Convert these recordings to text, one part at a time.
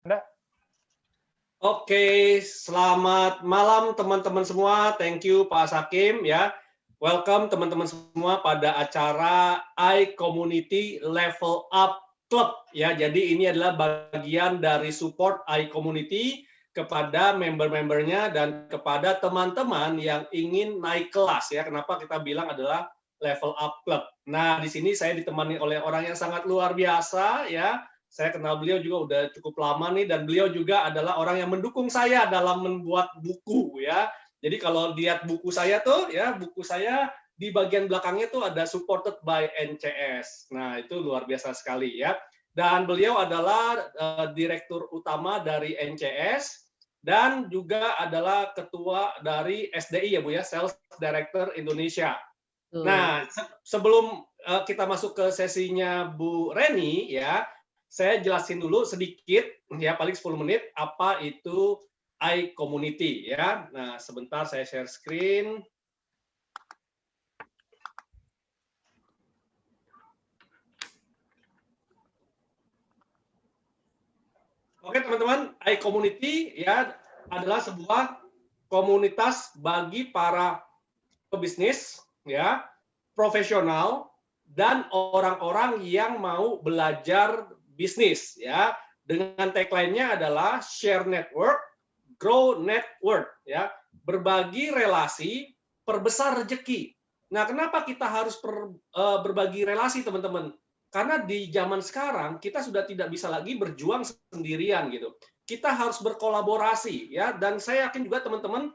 Anda? Oke, selamat malam teman-teman semua. Thank you Pak Sakim ya. Welcome teman-teman semua pada acara iCommunity Level Up Club ya. Jadi ini adalah bagian dari support iCommunity kepada member-membernya dan kepada teman-teman yang ingin naik kelas ya. Kenapa kita bilang adalah Level Up Club. Nah, di sini saya ditemani oleh orang yang sangat luar biasa ya. Saya kenal beliau juga udah cukup lama nih, dan beliau juga adalah orang yang mendukung saya dalam membuat buku ya. Jadi kalau lihat buku saya tuh ya, buku saya di bagian belakangnya tuh ada supported by NCS. Nah, itu luar biasa sekali ya. Dan beliau adalah direktur utama dari NCS dan juga adalah ketua dari SDI ya Bu ya, Sales Director Indonesia. Nah, sebelum kita masuk ke sesinya Bu Reni ya, saya jelasin dulu sedikit ya, paling 10 menit apa itu iCommunity ya. Nah, sebentar saya share screen. Oke, teman-teman, iCommunity ya adalah sebuah komunitas bagi para pebisnis ya, profesional dan orang-orang yang mau belajar bisnis ya. Dengan tagline-nya adalah share network, grow network ya. Berbagi relasi, perbesar rezeki. Nah, kenapa kita harus berbagi relasi, teman-teman? Karena di zaman sekarang kita sudah tidak bisa lagi berjuang sendirian gitu. Kita harus berkolaborasi ya, dan saya yakin juga teman-teman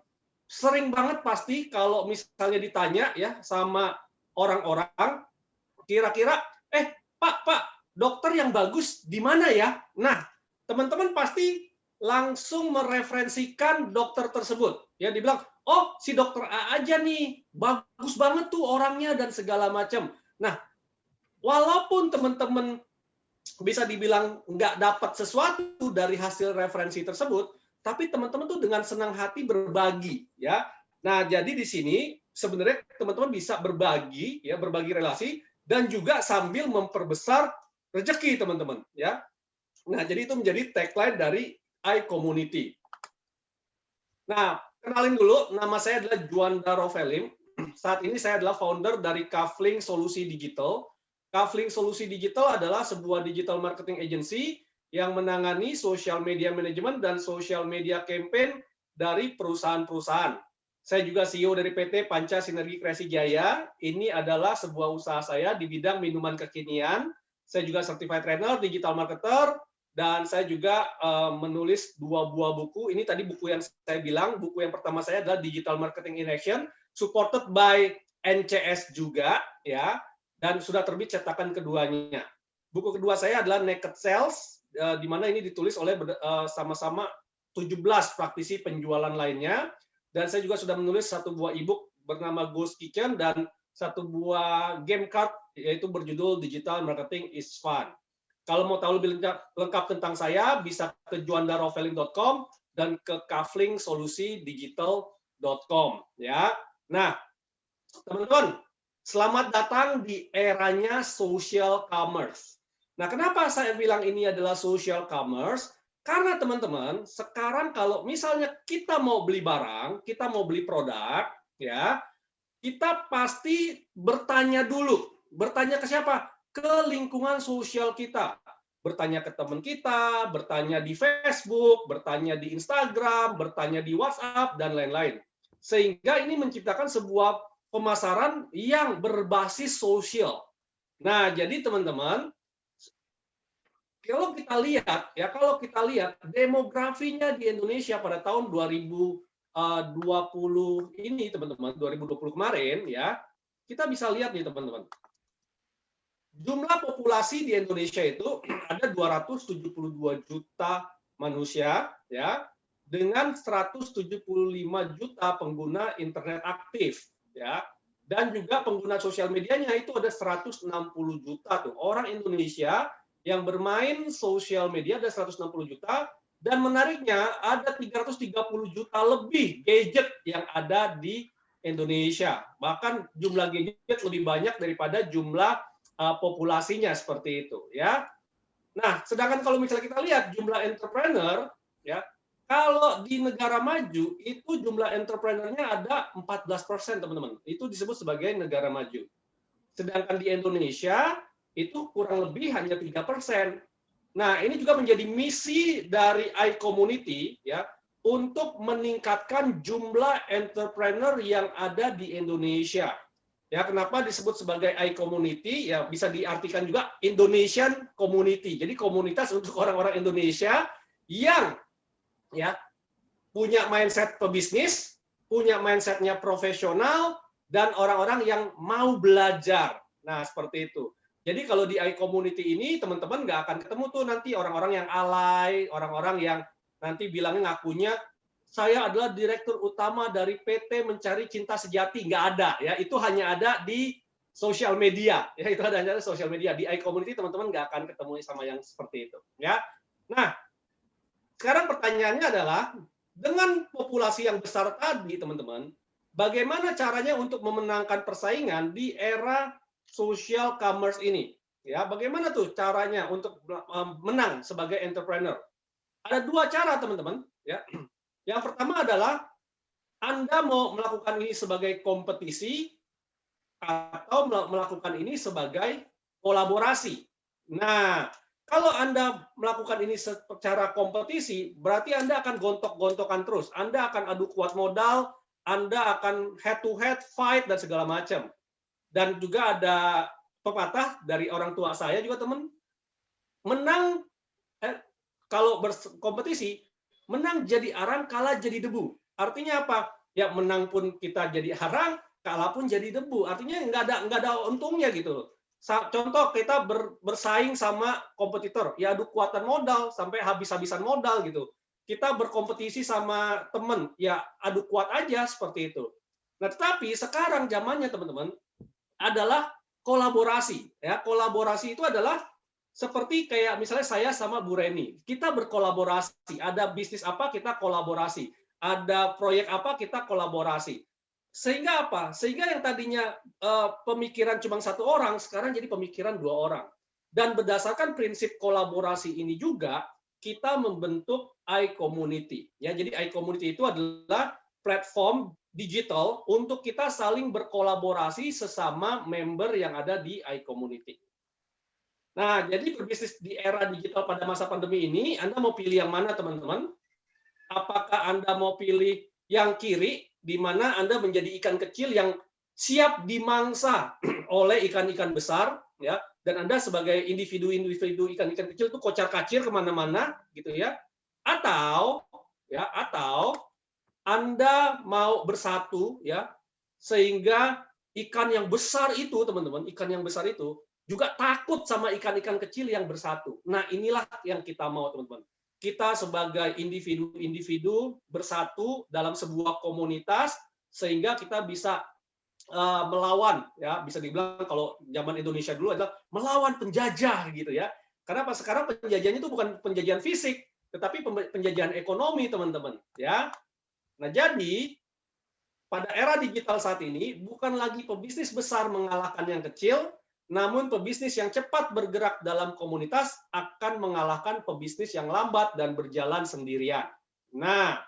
sering banget pasti kalau misalnya ditanya ya sama orang-orang, kira-kira, Pak, dokter yang bagus di mana ya? Nah, teman-teman pasti langsung mereferensikan dokter tersebut. Ya, dibilang, oh si dokter A aja nih, bagus banget tuh orangnya dan segala macam. Nah, walaupun teman-teman bisa dibilang nggak dapat sesuatu dari hasil referensi tersebut, tapi teman-teman tuh dengan senang hati berbagi ya. Nah, jadi di sini sebenarnya teman-teman bisa berbagi ya, berbagi relasi dan juga sambil memperbesar rezeki teman-teman ya. Nah, jadi itu menjadi tagline dari iCommunity. Nah, kenalin dulu, nama saya adalah Juanda Rovelim. Saat ini saya adalah founder dari Kafling Solusi Digital. Kafling Solusi Digital adalah sebuah digital marketing agency yang menangani social media management dan social media campaign dari perusahaan-perusahaan. Saya juga CEO dari PT Panca Sinergi Kreasi Jaya. Ini adalah sebuah usaha saya di bidang minuman kekinian. Saya juga certified trainer, digital marketer, dan saya juga menulis 2 buah buku. Ini tadi buku yang saya bilang, buku yang pertama saya adalah Digital Marketing in Action, supported by NCS juga, ya, dan sudah terbit cetakan keduanya. Buku kedua saya adalah Naked Sales, di mana ini ditulis oleh sama-sama 17 praktisi penjualan lainnya, dan saya juga sudah menulis 1 buah e-book bernama Ghost Kitchen dan 1 buah game card yaitu berjudul Digital Marketing is Fun. Kalau mau tahu lebih lengkap tentang saya, bisa ke juandaroveling.com dan ke kaflingsolusidigital.com ya. Nah, teman-teman, selamat datang di eranya social commerce. Nah, kenapa saya bilang ini adalah social commerce? Karena teman-teman, sekarang kalau misalnya kita mau beli barang, kita mau beli produk, ya, kita pasti bertanya dulu. Bertanya ke siapa? Ke lingkungan sosial kita. Bertanya ke teman kita, bertanya di Facebook, bertanya di Instagram, bertanya di WhatsApp, dan lain-lain. Sehingga ini menciptakan sebuah pemasaran yang berbasis sosial. Nah, jadi teman-teman, kalau kita lihat demografinya di Indonesia pada tahun 2020 ini, teman-teman, 2020 kemarin ya, kita bisa lihat nih teman-teman. Jumlah populasi di Indonesia itu ada 272 juta manusia ya, dengan 175 juta pengguna internet aktif ya. Dan juga pengguna sosial medianya itu ada 160 juta tuh. Orang Indonesia yang bermain sosial media ada 160 juta, dan menariknya ada 330 juta lebih gadget yang ada di Indonesia. Bahkan jumlah gadget lebih banyak daripada jumlah populasinya, seperti itu ya. Nah, sedangkan kalau misalnya kita lihat jumlah entrepreneur, ya, kalau di negara maju itu jumlah entrepreneurnya ada 14%, teman-teman. Itu disebut sebagai negara maju. Sedangkan di Indonesia itu kurang lebih hanya 3%. Nah, ini juga menjadi misi dari iCommunity ya untuk meningkatkan jumlah entrepreneur yang ada di Indonesia. Ya, kenapa disebut sebagai iCommunity? Ya, bisa diartikan juga Indonesian Community. Jadi komunitas untuk orang-orang Indonesia yang ya punya mindset pebisnis, punya mindsetnya profesional, dan orang-orang yang mau belajar. Nah, seperti itu. Jadi kalau di iCommunity ini, teman-teman nggak akan ketemu tuh nanti orang-orang yang alay, orang-orang yang nanti bilangnya ngakunya, saya adalah direktur utama dari PT Mencari Cinta Sejati. Nggak ada. Ya, itu hanya ada di sosial media. Ya, itu ada di sosial media. Di iCommunity, teman-teman nggak akan ketemu sama yang seperti itu. Ya. Nah, sekarang pertanyaannya adalah, dengan populasi yang besar tadi, teman-teman, bagaimana caranya untuk memenangkan persaingan di era social commerce ini? Ya, bagaimana tuh caranya untuk menang sebagai entrepreneur? Ada dua cara, teman-teman. Ya, yang pertama adalah Anda mau melakukan ini sebagai kompetisi atau melakukan ini sebagai kolaborasi. Nah, kalau Anda melakukan ini secara kompetisi, berarti Anda akan gontok-gontokan terus. Anda akan adu kuat modal, Anda akan head-to-head fight, dan segala macam. Dan juga ada pepatah dari orang tua saya juga, teman, menang, kalau berkompetisi, menang jadi arang, kalah jadi debu. Artinya apa? Ya, menang pun kita jadi arang, kalah pun jadi debu. Artinya nggak ada untungnya gitu loh. Contoh, kita bersaing sama kompetitor, ya adu kuatan modal sampai habis-habisan modal gitu. Kita berkompetisi sama teman, ya adu kuat aja seperti itu. Nah, tetapi sekarang zamannya, teman-teman, adalah kolaborasi. Ya, kolaborasi itu adalah seperti kayak misalnya saya sama Bu Reni, kita berkolaborasi. Ada bisnis apa, kita kolaborasi. Ada proyek apa, kita kolaborasi. Sehingga apa? Sehingga yang tadinya pemikiran cuma satu orang, sekarang jadi pemikiran dua orang. Dan berdasarkan prinsip kolaborasi ini juga, kita membentuk iCommunity. Ya, jadi iCommunity itu adalah platform digital untuk kita saling berkolaborasi sesama member yang ada di iCommunity. Nah, jadi berbisnis di era digital pada masa pandemi ini, Anda mau pilih yang mana, teman-teman? Apakah Anda mau pilih yang kiri, di mana Anda menjadi ikan kecil yang siap dimangsa oleh ikan-ikan besar, ya, dan Anda sebagai individu-individu ikan-ikan kecil itu kocar-kacir kemana-mana, gitu ya? Atau Anda mau bersatu, ya, sehingga ikan yang besar itu, teman-teman, ikan yang besar itu juga takut sama ikan-ikan kecil yang bersatu. Nah, inilah yang kita mau, teman-teman. Kita sebagai individu-individu bersatu dalam sebuah komunitas sehingga kita bisa melawan, ya, bisa dibilang kalau zaman Indonesia dulu adalah melawan penjajah gitu ya. Karena pas sekarang penjajahan itu bukan penjajahan fisik, tetapi penjajahan ekonomi, teman-teman, ya. Nah, jadi pada era digital saat ini, bukan lagi pebisnis besar mengalahkan yang kecil, namun pebisnis yang cepat bergerak dalam komunitas akan mengalahkan pebisnis yang lambat dan berjalan sendirian. Nah,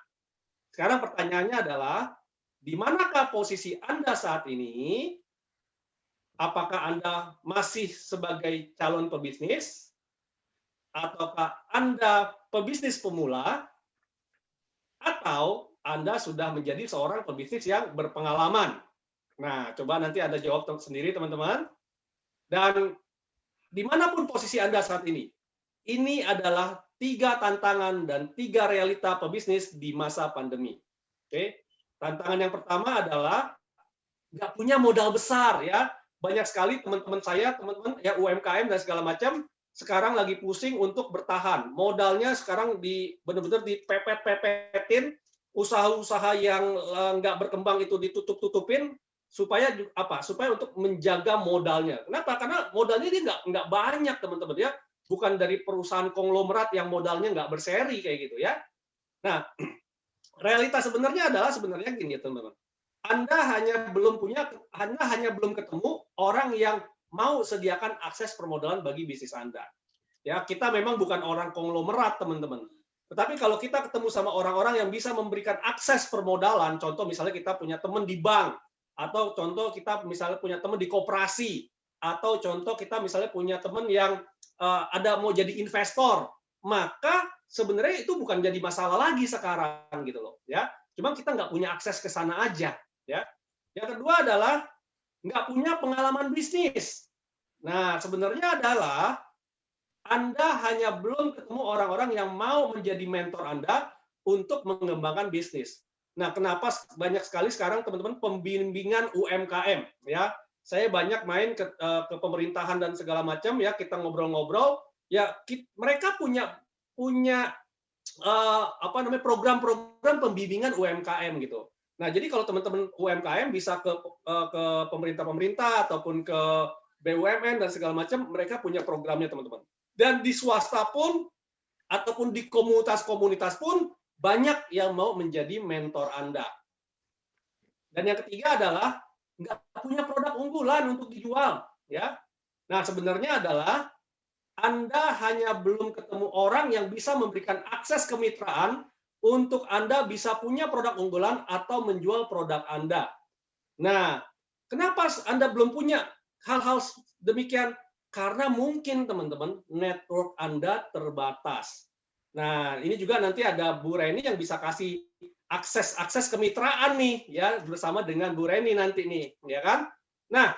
sekarang pertanyaannya adalah, di manakah posisi Anda saat ini? Apakah Anda masih sebagai calon pebisnis? Ataukah Anda pebisnis pemula? Atau Anda sudah menjadi seorang pebisnis yang berpengalaman? Nah, coba nanti Anda jawab sendiri, teman-teman. Dan dimanapun posisi Anda saat ini adalah 3 tantangan dan 3 realita pebisnis di masa pandemi. Oke, tantangan yang pertama adalah nggak punya modal besar, ya. Banyak sekali teman-teman saya, teman-teman ya UMKM dan segala macam, sekarang lagi pusing untuk bertahan. Modalnya sekarang benar-benar dipepet-pepetin, usaha-usaha yang nggak berkembang itu ditutup-tutupin, supaya apa? Supaya untuk menjaga modalnya. Kenapa? Karena modalnya dia nggak banyak, teman-teman, ya. Bukan dari perusahaan konglomerat yang modalnya nggak berseri kayak gitu ya. Nah, realitas sebenarnya adalah sebenarnya gini ya, teman-teman. Anda hanya belum ketemu orang yang mau sediakan akses permodalan bagi bisnis Anda. Ya, kita memang bukan orang konglomerat, teman-teman. Tetapi kalau kita ketemu sama orang-orang yang bisa memberikan akses permodalan, contoh misalnya kita punya teman di bank, atau contoh kita misalnya punya teman di koperasi, atau contoh kita misalnya punya teman yang ada mau jadi investor, maka sebenarnya itu bukan jadi masalah lagi sekarang gitu loh, ya. Cuma kita nggak punya akses ke sana aja, ya. Yang kedua adalah nggak punya pengalaman bisnis. Nah, sebenarnya adalah Anda hanya belum ketemu orang-orang yang mau menjadi mentor Anda untuk mengembangkan bisnis. Nah, kenapa banyak sekali sekarang teman-teman pembimbingan UMKM ya. Saya banyak main ke pemerintahan dan segala macam ya, kita ngobrol-ngobrol ya, mereka punya punya apa namanya program-program pembimbingan UMKM gitu. Nah, jadi kalau teman-teman UMKM bisa ke pemerintah-pemerintah ataupun ke BUMN dan segala macam, mereka punya programnya teman-teman. Dan di swasta pun ataupun di komunitas-komunitas pun banyak yang mau menjadi mentor Anda. Dan yang ketiga adalah nggak punya produk unggulan untuk dijual, ya. Nah, sebenarnya adalah Anda hanya belum ketemu orang yang bisa memberikan akses kemitraan untuk Anda bisa punya produk unggulan atau menjual produk Anda. Nah, kenapa Anda belum punya hal-hal demikian? Karena mungkin teman-teman network Anda terbatas. Nah, ini juga nanti ada Bu Reni yang bisa kasih akses kemitraan nih ya bersama dengan Bu Reni nanti nih, ya kan? Nah,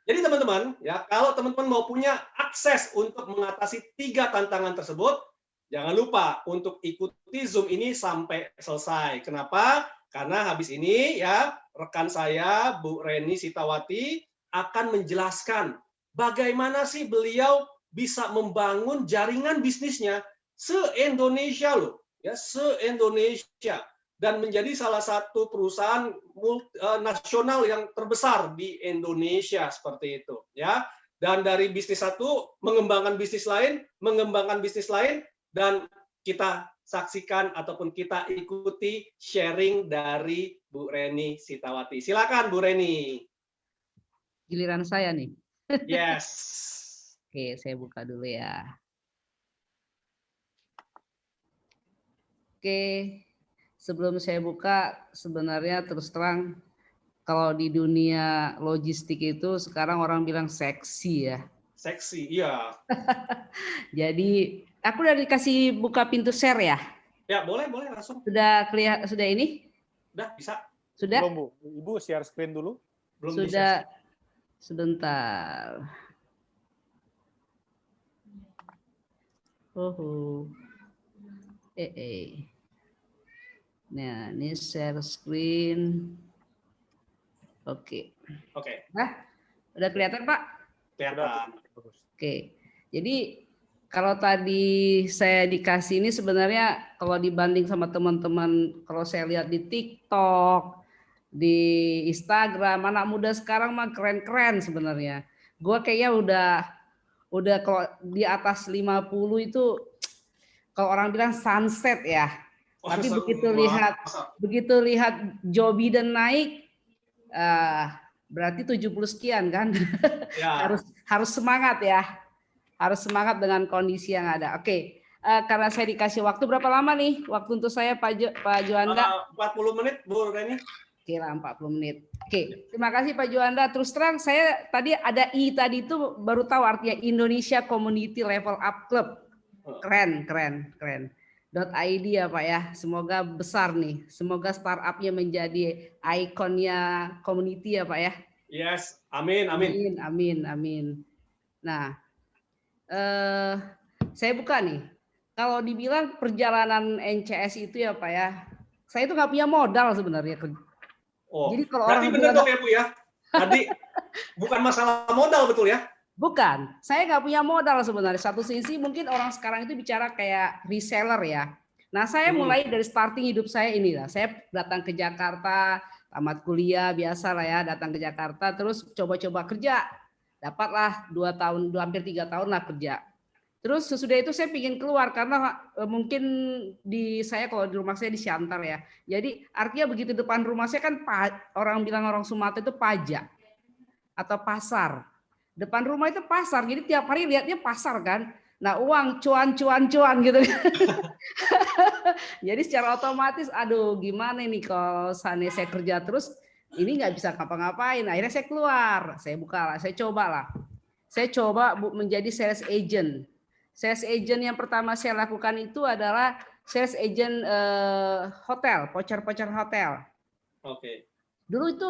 jadi teman-teman ya kalau teman-teman mau punya akses untuk mengatasi 3 tantangan tersebut, jangan lupa untuk ikuti Zoom ini sampai selesai. Kenapa? Karena habis ini ya rekan saya Bu Reni Sitawati akan menjelaskan bagaimana sih beliau bisa membangun jaringan bisnisnya se-Indonesia loh, ya se-Indonesia dan menjadi salah satu perusahaan nasional yang terbesar di Indonesia seperti itu, ya. Dan dari bisnis satu mengembangkan bisnis lain, dan kita saksikan ataupun kita ikuti sharing dari Bu Reni Sitawati. Silakan Bu Reni. Giliran saya nih. Yes. Oke, saya buka dulu ya. Oke, sebelum saya buka, sebenarnya terus terang kalau di dunia logistik itu sekarang orang bilang seksi ya. Seksi, iya. Jadi aku udah dikasih buka pintu share ya. Ya boleh langsung. Sudah kelihatan, sudah ini? Udah bisa. Sudah? Belum Bu, Ibu share screen dulu. Belum sudah. bisa. Sebentar. Nah, ini share screen. Oke. Oke. Nah, udah kelihatan Pak? Kelihatan. Oke. Jadi kalau tadi saya dikasih ini sebenarnya kalau dibanding sama teman-teman, kalau saya lihat di TikTok, di Instagram, anak muda sekarang mah keren-keren sebenarnya. Gue kayaknya udah kalau di atas 50 itu kalau orang bilang sunset ya. Tapi begitu lihat Joe Biden naik, berarti 70 sekian kan. Ya. harus semangat ya. Harus semangat dengan kondisi yang ada. Oke. Karena saya dikasih waktu berapa lama nih? Waktu untuk saya Pak Juanda? 40 menit Bu Reni. Oke lah 40 menit. Oke, terima kasih Pak Juanda. Terus terang saya tadi ada tadi itu baru tahu artinya Indonesia Community Level Up Club. Keren. .id ya Pak ya. Semoga besar nih. Semoga startupnya menjadi ikonnya community ya Pak ya. Yes, amin. Nah, saya buka nih. Kalau dibilang perjalanan NCS itu ya Pak ya, saya itu nggak punya modal sebenarnya. Oh, jadi kalau berarti benar dong ya Bu ya. Tadi bukan masalah modal betul ya? Bukan, saya nggak punya modal sebenarnya. Satu sisi mungkin orang sekarang itu bicara kayak reseller ya. Nah saya mulai dari starting hidup saya inilah. Saya datang ke Jakarta, tamat kuliah biasa lah ya, datang ke Jakarta, terus coba-coba kerja. Dapatlah 2 tahun, hampir 3 tahun lah kerja. Terus sesudah itu saya pingin keluar karena mungkin saya kalau di rumah saya di Siantar ya. Jadi artinya begitu depan rumah saya kan orang bilang orang Sumatera itu pajak atau pasar. Depan rumah itu pasar. Jadi tiap hari lihatnya pasar kan. Nah, uang cuan gitu. Jadi secara otomatis, aduh gimana nih kalau seandainya saya kerja terus, ini nggak bisa ngapa-ngapain. Akhirnya saya keluar, saya buka lah, saya coba lah. Saya coba menjadi sales agent. Sales agent yang pertama saya lakukan itu adalah sales agent hotel, voucher hotel. Oke. Dulu itu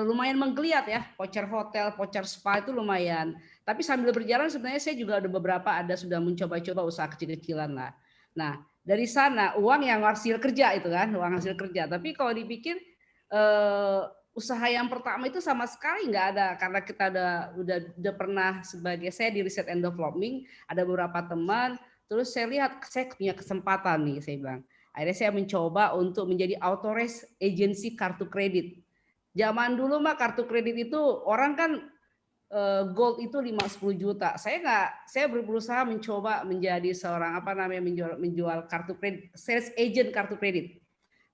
lumayan menggeliat ya, voucher hotel, voucher spa itu lumayan. Tapi sambil berjalan sebenarnya saya juga ada beberapa sudah mencoba-coba usaha kecil-kecilan lah. Nah, dari sana uang yang hasil kerja itu kan, uang hasil kerja. Tapi kalau dipikir usaha yang pertama itu sama sekali nggak ada, karena kita udah pernah sebagai saya di riset and development, ada beberapa teman, terus saya lihat saya punya kesempatan nih, saya bilang. Akhirnya saya mencoba untuk menjadi authorized agency kartu kredit. Zaman dulu mah kartu kredit itu orang kan gold itu 5-10 juta. Saya berusaha mencoba menjadi seorang menjual kartu kredit, sales agent kartu kredit.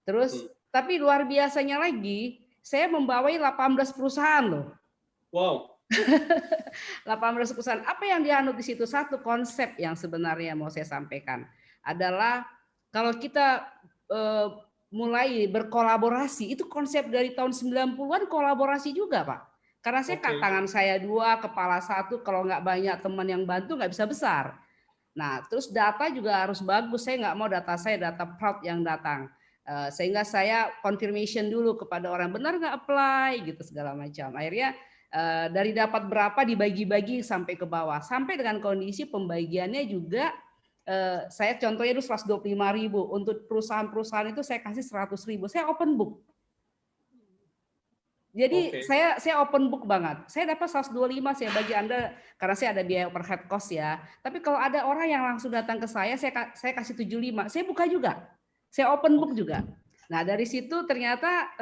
Terus tapi luar biasanya lagi, saya membawai 18 perusahaan loh. Wow. 18 perusahaan. Apa yang dianut di situ? Satu konsep yang sebenarnya mau saya sampaikan adalah kalau kita mulai berkolaborasi, itu konsep dari tahun 90-an kolaborasi juga, Pak. Karena saya tangan saya 2, kepala 1, kalau nggak banyak teman yang bantu nggak bisa besar. Nah, terus data juga harus bagus. Saya nggak mau data saya data fraud yang datang. Sehingga saya confirmation dulu kepada orang benar nggak apply gitu segala macam. Akhirnya dari dapat berapa dibagi-bagi sampai ke bawah. Sampai dengan kondisi pembagiannya juga saya contohnya itu 125.000, untuk perusahaan-perusahaan itu saya kasih 100.000, saya open book. Jadi saya open book banget. Saya dapat 125, saya bagi Anda karena saya ada biaya overhead cost ya. Tapi kalau ada orang yang langsung datang ke saya kasih 75, saya buka juga. Saya open book juga. Nah, dari situ ternyata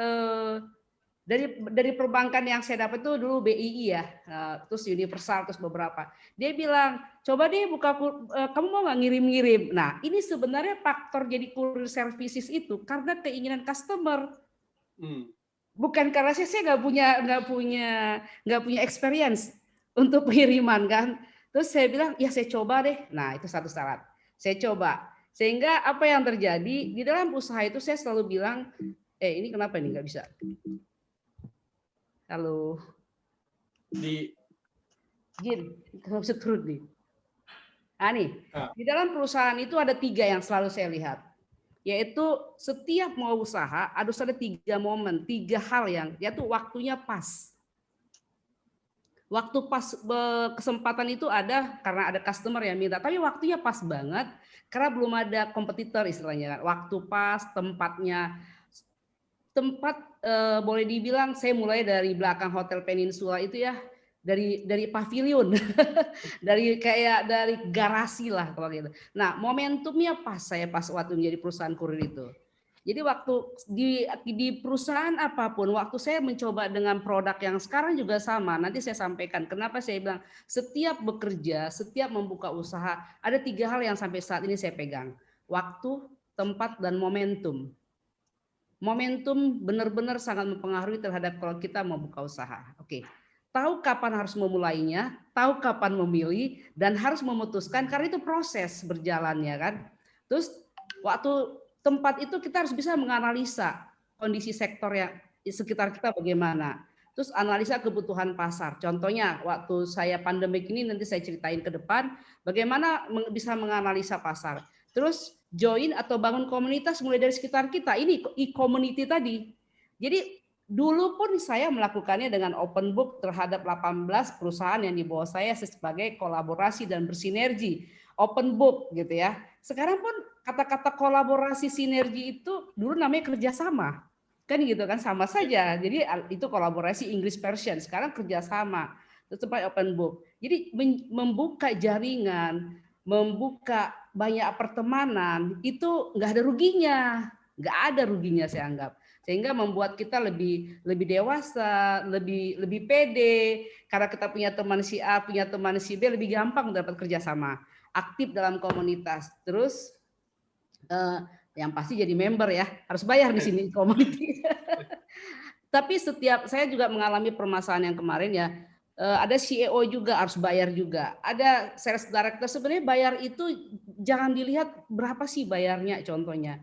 dari perbankan yang saya dapat itu dulu BII ya, terus Universal, terus beberapa. Dia bilang, coba deh buka, kamu mau nggak ngirim-ngirim? Nah, ini sebenarnya faktor jadi courier services itu karena keinginan customer, bukan karena saya nggak punya experience untuk pengiriman kan. Terus saya bilang, ya saya coba deh. Nah, itu satu syarat. Saya coba. Sehingga apa yang terjadi di dalam usaha itu saya selalu bilang, ini kenapa ini nggak bisa? Halo. Jin, nggak bisa turun nih. Nah nih, di dalam perusahaan itu ada 3 yang selalu saya lihat. Yaitu setiap mau usaha harus ada 3 momen, 3 hal yang yaitu waktunya pas. Waktu pas kesempatan itu ada karena ada customer yang minta, tapi waktunya pas banget karena belum ada kompetitor istilahnya. Waktu pas, tempatnya. Tempat boleh dibilang saya mulai dari belakang Hotel Peninsula itu ya, dari pavilion, dari garasi lah kalau gitu. Nah, momentumnya pas waktu menjadi perusahaan kurir itu. Jadi waktu di perusahaan apapun, waktu saya mencoba dengan produk yang sekarang juga sama. Nanti saya sampaikan kenapa saya bilang setiap bekerja, setiap membuka usaha ada 3 hal yang sampai saat ini saya pegang. Waktu, tempat, dan momentum. Momentum benar-benar sangat mempengaruhi terhadap kalau kita mau buka usaha. Oke. Tahu kapan harus memulainya, tahu kapan memilih, dan harus memutuskan karena itu proses berjalannya kan. Terus waktu tempat itu kita harus bisa menganalisa kondisi sektor yang di sekitar kita bagaimana. Terus analisa kebutuhan pasar. Contohnya waktu saya pandemik ini nanti saya ceritain ke depan bagaimana bisa menganalisa pasar. Terus join atau bangun komunitas mulai dari sekitar kita. Ini e-community tadi. Jadi dulu pun saya melakukannya dengan open book terhadap 18 perusahaan yang di bawah saya sebagai kolaborasi dan bersinergi. Open book gitu ya. Sekarang pun kata-kata kolaborasi sinergi itu dulu namanya kerjasama. Kan gitu kan, sama saja. Jadi itu kolaborasi English version. Sekarang kerjasama. Tetap open book. Jadi membuka jaringan, membuka banyak pertemanan itu nggak ada ruginya saya anggap, sehingga membuat kita lebih dewasa, lebih pede karena kita punya teman si A, punya teman si B, lebih gampang dapat kerjasama, aktif dalam komunitas. Terus yang pasti jadi member ya, harus bayar di sini community. Tapi saya juga mengalami permasalahan yang kemarin ya. ada CEO juga harus bayar juga. Ada sales director, sebenarnya bayar itu jangan dilihat berapa sih bayarnya contohnya.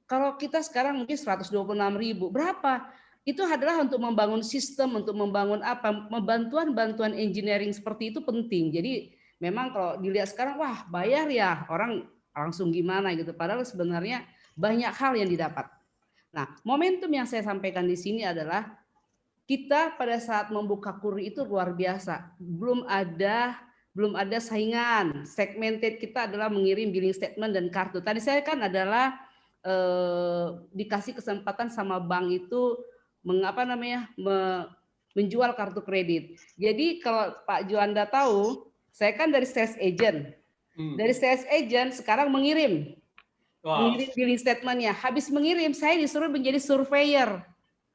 Kalau kita sekarang mungkin 126.000, berapa? Itu adalah untuk membangun sistem, untuk membangun apa? Bantuan engineering seperti itu penting. Jadi memang kalau dilihat sekarang, wah bayar ya, orang langsung gimana gitu. Padahal sebenarnya banyak hal yang didapat. Nah, momentum yang saya sampaikan di sini adalah kita pada saat membuka Kuri itu luar biasa. Belum ada saingan. Segmented kita adalah mengirim billing statement dan kartu. Tadi saya kan adalah dikasih kesempatan sama bank itu menjual kartu kredit. Jadi kalau Pak Juanda tahu, saya kan dari sales agent. Dari sales agent sekarang mengirim billing statementnya. Habis mengirim, saya disuruh menjadi surveyor.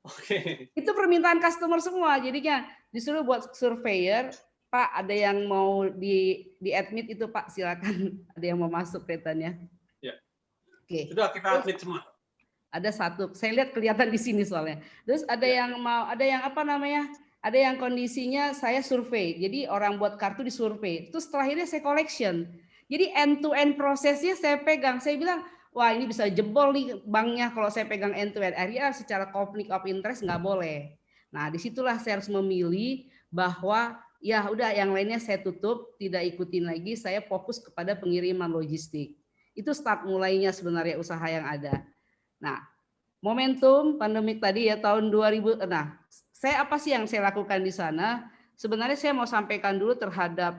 Oke. Itu permintaan customer semua. Jadinya disuruh buat surveyor. Pak, ada yang mau di admit itu Pak, silakan. Ada yang mau masuk kaitannya. Ya. Oke. Sudah kita admit semua. Ada satu, saya lihat kelihatan di sini soalnya. Terus ada yang mau, ada yang ada yang kondisinya saya survei. Jadi orang buat kartu disurvei. Terus terakhirnya saya collection. Jadi end to end prosesnya saya pegang. Saya bilang, wah ini bisa jebol nih banknya kalau saya pegang end to end. Akhirnya secara conflict of interest nggak boleh. Nah disitulah saya harus memilih bahwa ya udah yang lainnya saya tutup, tidak ikutin lagi. Saya fokus kepada pengiriman logistik. Itu start mulainya sebenarnya usaha yang ada. Nah, momentum pandemik tadi ya tahun 2000. Nah, apa sih yang saya lakukan di sana? Sebenarnya saya mau sampaikan dulu terhadap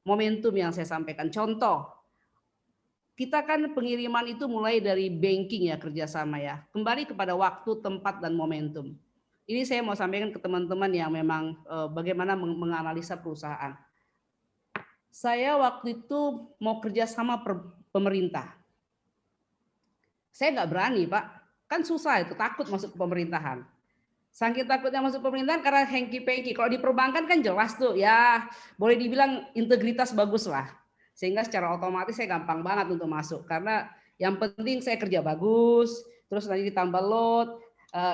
momentum yang saya sampaikan. Contoh, kita kan pengiriman itu mulai dari banking ya kerjasama ya. Kembali kepada waktu, tempat, dan momentum. Ini saya mau sampaikan ke teman-teman yang memang bagaimana menganalisa perusahaan. Saya waktu itu mau kerjasama pemerintah. Saya nggak berani Pak, kan susah itu, takut masuk ke pemerintahan. Saking takutnya masuk pemerintahan karena hengki-pengki. Kalau di perbankan kan jelas tuh ya, boleh dibilang integritas bagus lah. Sehingga secara otomatis saya gampang banget untuk masuk. Karena yang penting saya kerja bagus, terus nanti ditambah load.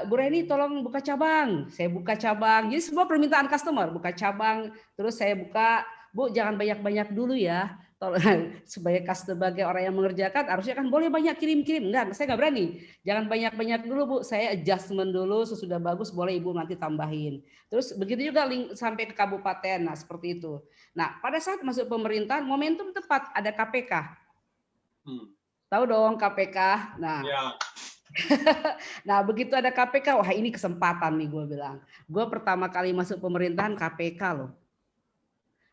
Bu Reni tolong buka cabang. Saya buka cabang. Jadi semua permintaan customer, buka cabang. Terus saya buka, Bu jangan banyak-banyak dulu ya. Sebagai orang yang mengerjakan harusnya kan boleh banyak kirim-kirim. Enggak, saya nggak berani. Jangan banyak-banyak dulu Bu, saya adjustment dulu, sesudah bagus boleh Ibu nanti tambahin. Terus begitu juga link sampai ke kabupaten, nah seperti itu. Nah pada saat masuk pemerintahan momentum tepat, ada KPK. Tahu dong KPK. Nah, ya. Nah begitu ada KPK, wah ini kesempatan nih gue bilang. Gue pertama kali masuk pemerintahan KPK loh.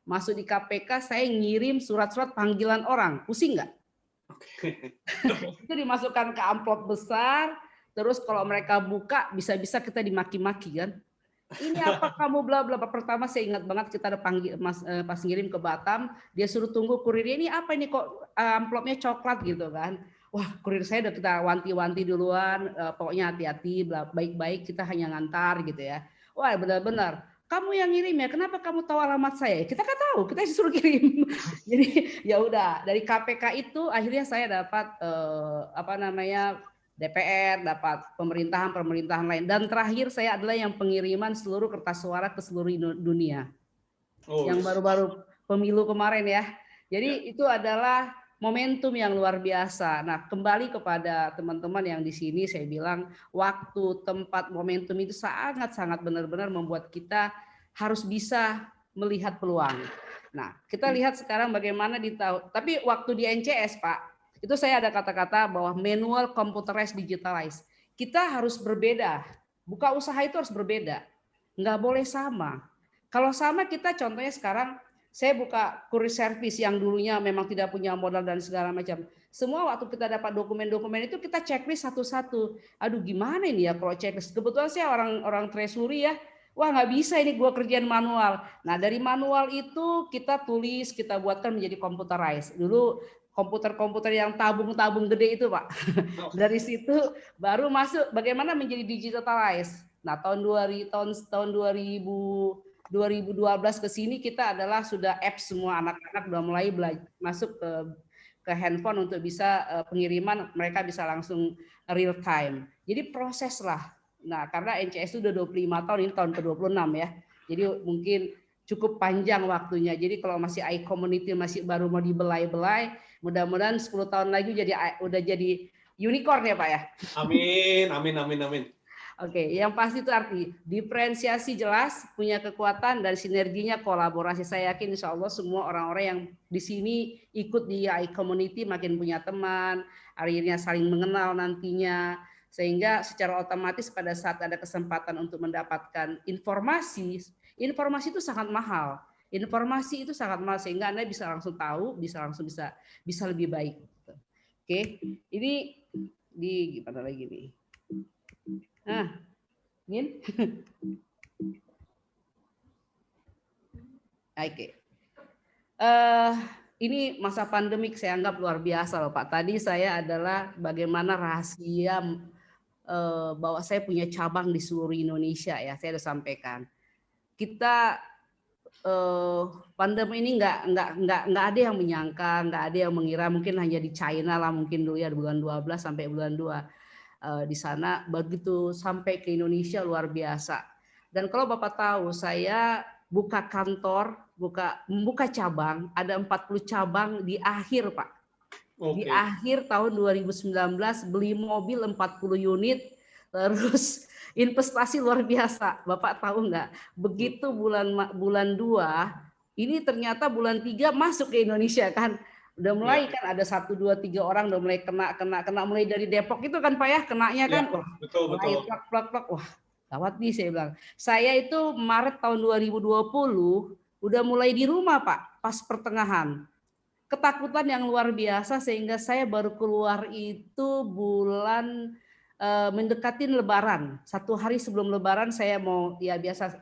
Masuk di KPK, saya ngirim surat-surat panggilan orang. Pusing nggak? Itu dimasukkan ke amplop besar, terus kalau mereka buka, bisa-bisa kita dimaki-maki kan. Ini apa kamu bla bla. Pertama saya ingat banget kita ada panggil pas ngirim ke Batam, dia suruh tunggu kurirnya, ini apa ini kok amplopnya coklat gitu kan. Wah kurir saya udah kita wanti-wanti duluan, pokoknya hati-hati, baik-baik kita hanya ngantar gitu ya. Wah benar-benar. Kamu yang ngirim ya, kenapa kamu tahu alamat saya? Kita kan tahu, kita disuruh kirim. Jadi ya udah dari KPK itu akhirnya saya dapat DPR, dapat pemerintahan lain. Dan terakhir saya adalah yang pengiriman seluruh kertas suara ke seluruh dunia. Yang baru-baru pemilu kemarin ya. Jadi itu adalah momentum yang luar biasa. Nah, kembali kepada teman-teman yang di sini saya bilang waktu, tempat, momentum itu sangat-sangat benar-benar membuat kita harus bisa melihat peluang. Nah, kita lihat sekarang bagaimana tapi waktu di NCS, Pak, itu saya ada kata-kata bahwa manual, computerized, digitalized. Kita harus berbeda. Buka usaha itu harus berbeda. Nggak boleh sama. Kalau sama kita contohnya sekarang saya buka kurir service yang dulunya memang tidak punya modal dan segala macam. Semua waktu kita dapat dokumen-dokumen itu kita checklist satu-satu. Aduh gimana ini ya kalau checklist. Kebetulan saya orang treasury ya. Wah nggak bisa ini gue kerjaan manual. Nah dari manual itu kita tulis, kita buatkan menjadi computerized. Dulu komputer-komputer yang tabung-tabung gede itu Pak. Dari situ baru masuk bagaimana menjadi digitalized. Nah tahun 2012 ke sini kita adalah sudah apps semua, anak-anak sudah mulai masuk ke handphone untuk bisa pengiriman, mereka bisa langsung real time. Jadi proses lah. Nah, karena NCS itu udah 25 tahun, ini tahun ke-26 ya. Jadi mungkin cukup panjang waktunya. Jadi kalau masih iCommunity masih baru mau dibelai-belai, mudah-mudahan 10 tahun lagi udah jadi unicorn ya Pak ya. Amin, amin, amin, amin. Oke, yang pasti itu arti diferensiasi jelas, punya kekuatan dan sinerginya kolaborasi. Saya yakin insya Allah semua orang-orang yang di sini ikut di iCommunity makin punya teman, akhirnya saling mengenal nantinya, sehingga secara otomatis pada saat ada kesempatan untuk mendapatkan informasi itu sangat mahal. Informasi itu sangat mahal sehingga Anda bisa langsung tahu, bisa lebih baik. Oke, ini di gimana lagi nih? Nah, Min. Oke. Ini masa pandemik saya anggap luar biasa loh Pak. Tadi saya adalah bagaimana rahasia bahwa saya punya cabang di seluruh Indonesia ya. Saya sudah sampaikan. Kita pandemi ini nggak ada yang menyangka, nggak ada yang mengira mungkin hanya di China lah mungkin dulu ya bulan 12 sampai bulan 2. Di sana begitu sampai ke Indonesia luar biasa. Dan kalau Bapak tahu saya buka kantor, membuka cabang, ada 40 cabang di akhir Pak. Di akhir tahun 2019 beli mobil 40 unit, terus investasi luar biasa. Bapak tahu nggak? Begitu bulan 2, ini ternyata bulan 3 masuk ke Indonesia kan. Udah mulai kan ada 1, 2, 3 orang udah mulai kena mulai dari Depok itu kan Pak ya kenanya kan. Wah, betul. Plak. Wah, gawat nih saya bilang. Saya itu Maret tahun 2020 udah mulai di rumah Pak pas pertengahan. Ketakutan yang luar biasa sehingga saya baru keluar itu bulan mendekati Lebaran. 1 hari sebelum Lebaran saya mau ya biasa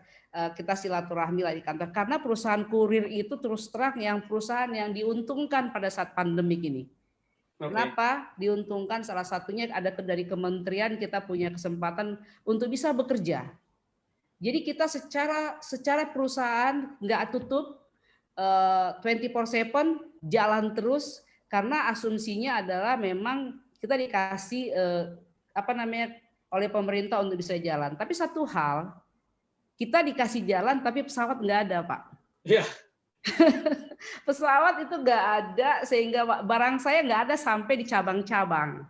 kita silaturahmi lah di kantor karena perusahaan kurir itu terus terang yang perusahaan yang diuntungkan pada saat pandemik ini. Kenapa diuntungkan? Salah satunya ada dari kementerian kita punya kesempatan untuk bisa bekerja. Jadi kita secara perusahaan nggak tutup 24/7 jalan terus karena asumsinya adalah memang kita dikasih oleh pemerintah untuk bisa jalan. Tapi satu hal, kita dikasih jalan tapi pesawat nggak ada Pak. Iya. Pesawat itu nggak ada sehingga barang saya nggak ada sampai di cabang-cabang.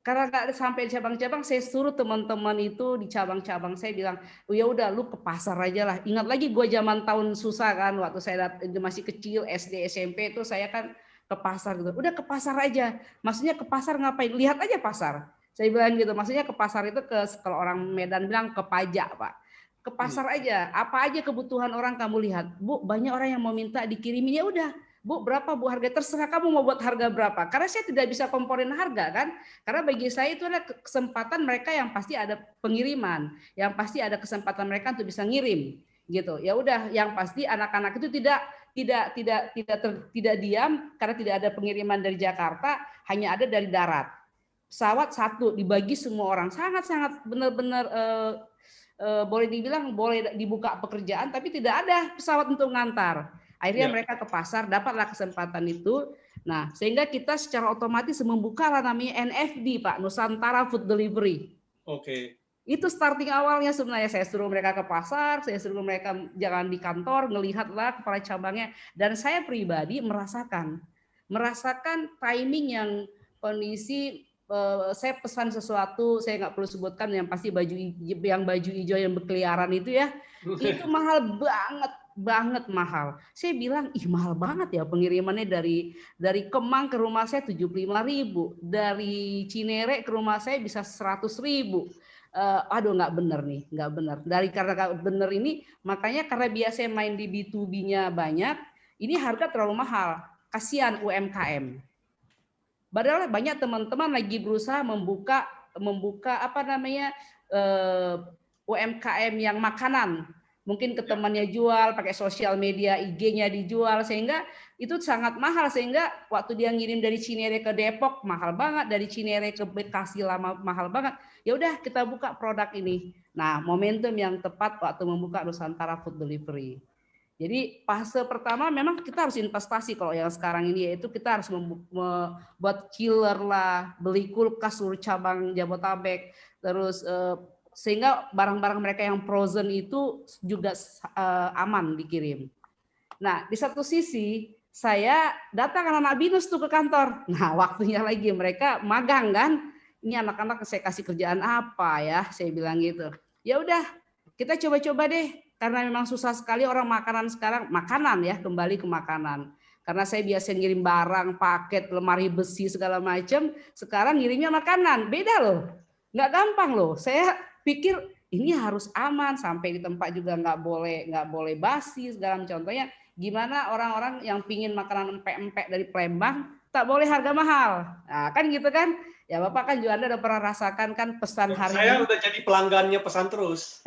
Karena nggak sampai di cabang-cabang, saya suruh teman-teman itu di cabang-cabang saya bilang, oh ya udah lu ke pasar aja lah. Ingat lagi gue zaman tahun susah kan, waktu saya masih kecil SD SMP itu saya kan ke pasar gitu. Udah ke pasar aja. Maksudnya ke pasar ngapain? Lihat aja pasar. Saya bilang gitu, maksudnya ke pasar itu kalau orang Medan bilang ke pajak Pak. Ke pasar aja, apa aja kebutuhan orang kamu lihat. Bu, banyak orang yang mau minta dikirimin, ya udah. Bu, berapa Bu harga? Terserah kamu mau buat harga berapa. Karena saya tidak bisa komporin harga kan. Karena bagi saya itu adalah kesempatan mereka yang pasti ada pengiriman, yang pasti ada kesempatan mereka untuk bisa ngirim gitu. Ya udah, yang pasti anak-anak itu tidak diam karena tidak ada pengiriman dari Jakarta, hanya ada dari darat. Pesawat 1 dibagi semua orang, sangat-sangat benar-benar boleh dibilang boleh dibuka pekerjaan, tapi tidak ada pesawat untuk ngantar. Akhirnya mereka ke pasar, dapatlah kesempatan itu. Nah, sehingga kita secara otomatis membuka namanya NFD Pak, Nusantara Food Delivery. Itu starting awalnya sebenarnya. Saya suruh mereka ke pasar, saya suruh mereka jangan di kantor, ngelihatlah kepala cabangnya. Dan saya pribadi merasakan timing yang kondisi saya pesan sesuatu, saya nggak perlu sebutkan, yang pasti baju hijau yang berkeliaran itu ya, itu mahal banget mahal. Saya bilang, ih mahal banget ya pengirimannya dari Kemang ke rumah saya 75.000, dari Cinere ke rumah saya bisa 100.000. Aduh nggak bener nih, nggak bener. Karena nggak bener ini, makanya karena biasanya main di B2B-nya banyak, ini harga terlalu mahal. Kasihan UMKM. Padahal banyak teman-teman lagi berusaha membuka UMKM yang makanan. Mungkin ke temannya jual, pakai sosial media, IG-nya dijual, sehingga itu sangat mahal. Sehingga waktu dia ngirim dari Cinere ke Depok mahal banget, dari Cinere ke Bekasi mahal banget. Ya udah kita buka produk ini. Nah, momentum yang tepat waktu membuka Nusantara Food Delivery. Jadi fase pertama memang kita harus investasi kalau yang sekarang ini, yaitu kita harus membuat chiller lah, beli kulkas seluruh cabang Jabotabek, terus sehingga barang-barang mereka yang frozen itu juga aman dikirim. Nah, di satu sisi saya datang anak-anak BINUS tuh ke kantor. Nah, waktunya lagi mereka magang kan. Ini anak-anak saya kasih kerjaan apa ya? Saya bilang gitu. Ya udah, kita coba-coba deh. Karena memang susah sekali orang makanan sekarang. Makanan ya, kembali ke makanan. Karena saya biasa ngirim barang, paket, lemari besi segala macam. Sekarang ngirimnya makanan. Beda loh. Nggak gampang loh. Saya pikir ini harus aman. Sampai di tempat juga nggak boleh basi segala macam. Contohnya gimana orang-orang yang pingin makanan empek-empek dari Palembang tak boleh harga mahal. Nah, kan gitu kan? Ya Bapak kan juga Anda udah pernah rasakan kan pesan hari Saya ini. udah jadi pelanggannya Pesan Terus.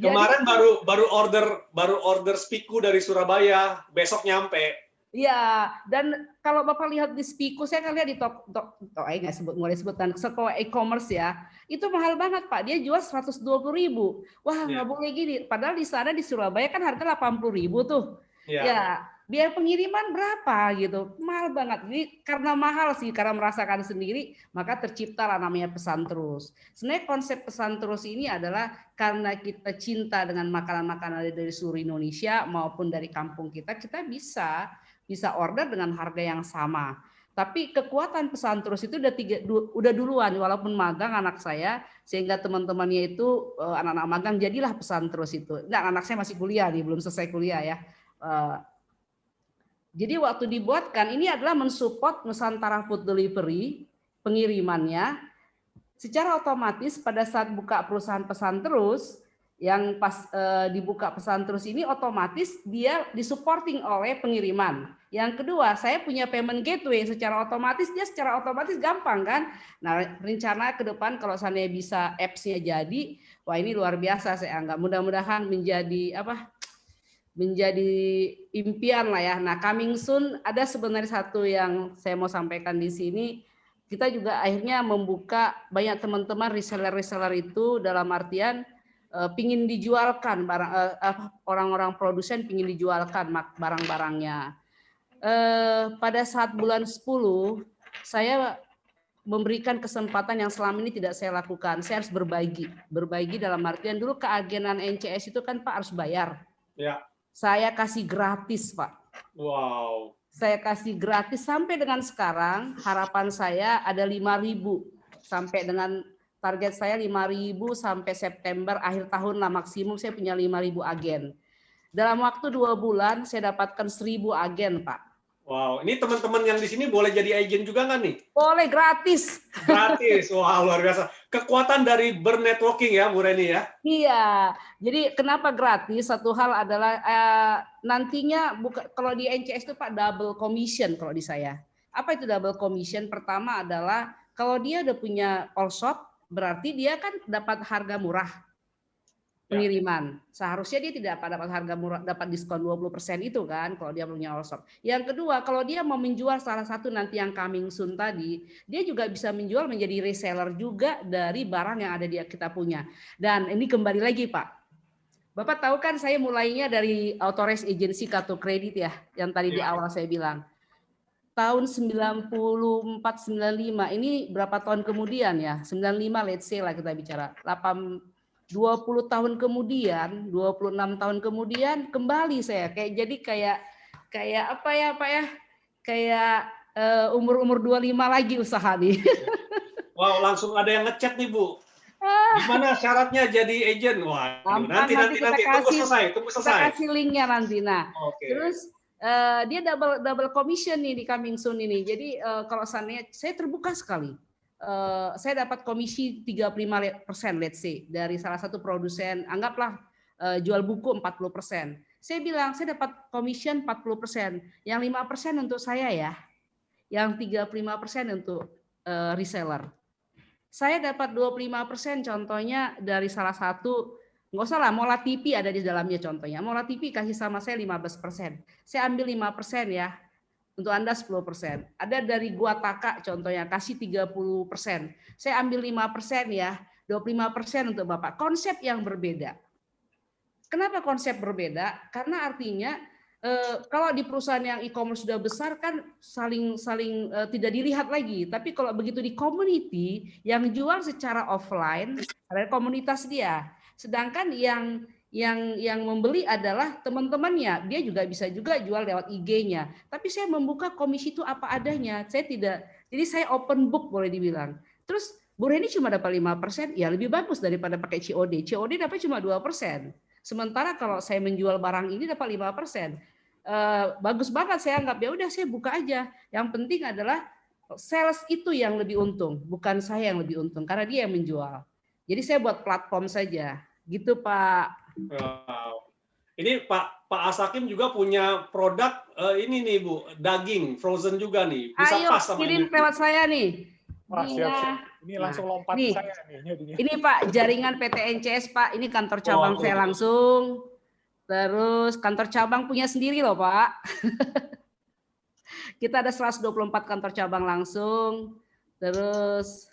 Jadi, Kemarin baru order spiku dari Surabaya, besok nyampe. ya, dan kalau Bapak lihat di Spiku, saya kan lihat di mulai sebutan Toko e-commerce ya, itu mahal banget Pak. Dia jual 120.000. Wah, nggak boleh gini. Padahal di sana di Surabaya kan harga 80.000 tuh. Ya, biaya pengiriman berapa gitu, mahal banget. Jadi karena mahal sih, karena merasakan sendiri, maka terciptalah namanya Pesan Terus. Sebenarnya konsep Pesan Terus ini adalah karena kita cinta dengan makanan-makanan dari seluruh Indonesia maupun dari kampung kita bisa order dengan harga yang sama. Tapi kekuatan Pesan Terus itu udah duluan, walaupun magang anak saya, sehingga teman-temannya itu anak-anak magang jadilah Pesan Terus itu. Nah, anak saya masih kuliah nih, belum selesai kuliah ya. Jadi waktu dibuatkan ini adalah mensupport Nusantara Food Delivery, pengirimannya secara otomatis pada saat buka perusahaan Pesan Terus, yang pas dibuka Pesan Terus ini otomatis dia disupporting oleh pengiriman. Yang kedua, saya punya payment gateway secara otomatis gampang kan. Nah, rencana ke depan kalau seandainya bisa apps-nya jadi, wah ini luar biasa saya anggap. Mudah-mudahan menjadi impian lah ya. Nah, coming soon ada sebenarnya satu yang saya mau sampaikan di sini. Kita juga akhirnya membuka banyak teman-teman reseller itu dalam artian pingin dijualkan barang orang-orang produsen pingin dijualkan barang-barangnya. Pada saat bulan 10 saya memberikan kesempatan yang selama ini tidak saya lakukan. Saya harus berbagi dalam artian dulu keagenan NCS itu kan Pak harus bayar. Ya. Saya kasih gratis, Pak. Wow. Saya kasih gratis sampai dengan sekarang. Harapan saya ada 5.000 sampai dengan target saya 5.000 sampai September akhir tahun lah maksimum saya punya 5.000 agen. Dalam waktu 2 bulan saya dapatkan 1.000 agen, Pak. Wow, ini teman-teman yang di sini boleh jadi agen juga nggak nih? Boleh, gratis. Gratis, wah luar biasa. Kekuatan dari bernetworking ya, Bu Reni ya? Iya, jadi kenapa gratis? Satu hal adalah nantinya kalau di NCS itu Pak double commission kalau di saya. Apa itu double commission? Pertama adalah kalau dia udah punya all shop, berarti dia kan dapat harga murah pengiriman. Seharusnya dia tidak dapat harga murah, dapat diskon 20% itu kan kalau dia punya all shop. Yang kedua, kalau dia mau menjual salah satu nanti yang coming soon tadi, dia juga bisa menjual menjadi reseller juga dari barang yang ada kita punya. Dan ini kembali lagi Pak. Bapak tahu kan saya mulainya dari authorized agency kartu kredit ya, yang tadi di awal saya bilang. Tahun 94, 95, ini berapa tahun kemudian ya? 95 let's say lah kita bicara. 20 tahun kemudian, 26 tahun kemudian kembali saya kayak apa ya Pak ya? Kayak umur 25 lagi usaha nih. Wow, langsung ada yang ngechat nih Bu. Gimana syaratnya jadi agent? Wah, nanti tunggu selesai. Kita kasih linknya nanti. Nah, terus dia double commission nih di coming soon ini. Jadi kalau saya terbuka sekali. Saya dapat komisi 35% let's say dari salah satu produsen, anggaplah jual buku 40%. Saya bilang saya dapat commission 40%, yang 5% untuk saya ya, yang 35% untuk reseller. Saya dapat 25% contohnya dari salah satu, nggak usah lah, Mola TV ada di dalamnya contohnya. Mola TV kasih sama saya 15%. Saya ambil 5% ya. Untuk Anda 10%. Ada dari Gua Taka contohnya kasih 30%. Saya ambil 5% ya, 25% untuk Bapak. Konsep yang berbeda. Kenapa konsep berbeda? Karena artinya Kalau di perusahaan yang e-commerce sudah besar kan saling tidak dilihat lagi. Tapi kalau begitu di community yang jual secara offline ada komunitas dia. Sedangkan yang membeli adalah teman-temannya. Dia juga bisa juga jual lewat IG-nya. Tapi saya membuka komisi itu apa adanya. Saya tidak. Jadi saya open book boleh dibilang. Terus Bu Reni cuma dapat 5%, ya lebih bagus daripada pakai COD. COD dapat cuma 2%. Sementara kalau saya menjual barang ini dapat 5%. Bagus banget saya anggap, ya udah saya buka aja. Yang penting adalah sales itu yang lebih untung, bukan saya yang lebih untung karena dia yang menjual. Jadi saya buat platform saja. Gitu Pak. Wow. Ini Pak Asakim juga punya produk ini nih Bu, daging frozen juga nih. Bisa Ayo pas sama kirim ini. lewat saya nih. Wah, siap. Ini langsung lompat nih, ke saya nih. Jadinya. Ini Pak, jaringan PT NCS Pak, ini kantor cabang saya langsung. Terus kantor cabang punya sendiri loh Pak. Kita ada 124 kantor cabang langsung. Terus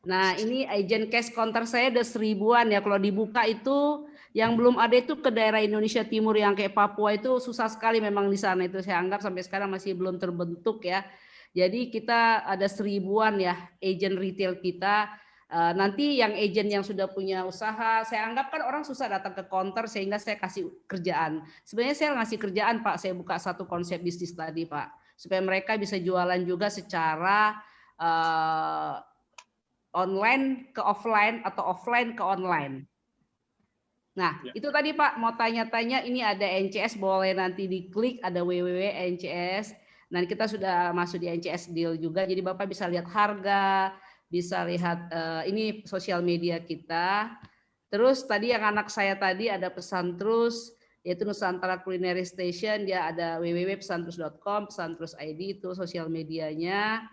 nah ini agent cash counter saya ada 1000-an ya. Kalau dibuka itu yang belum ada itu ke daerah Indonesia Timur yang kayak Papua itu susah sekali memang di sana itu. Saya anggap sampai sekarang masih belum terbentuk ya. Jadi kita ada 1000-an ya agent retail kita. Nanti yang agent yang sudah punya usaha, saya anggap kan orang susah datang ke counter sehingga saya kasih kerjaan. Sebenarnya saya ngasih kerjaan Pak, saya buka satu konsep bisnis tadi Pak, supaya mereka bisa jualan juga secara online ke offline atau offline ke online. Nah, itu tadi Pak mau tanya-tanya, ini ada NCS, boleh nanti diklik, ada www.ncs. Nanti kita sudah masuk di NCS Deal juga, jadi Bapak bisa lihat harga, bisa lihat ini sosial media kita. Terus tadi yang anak saya tadi ada pesan terus, yaitu Nusantara Culinary Station, dia ada www.pesanterus.com, pesanterus ID itu sosial medianya.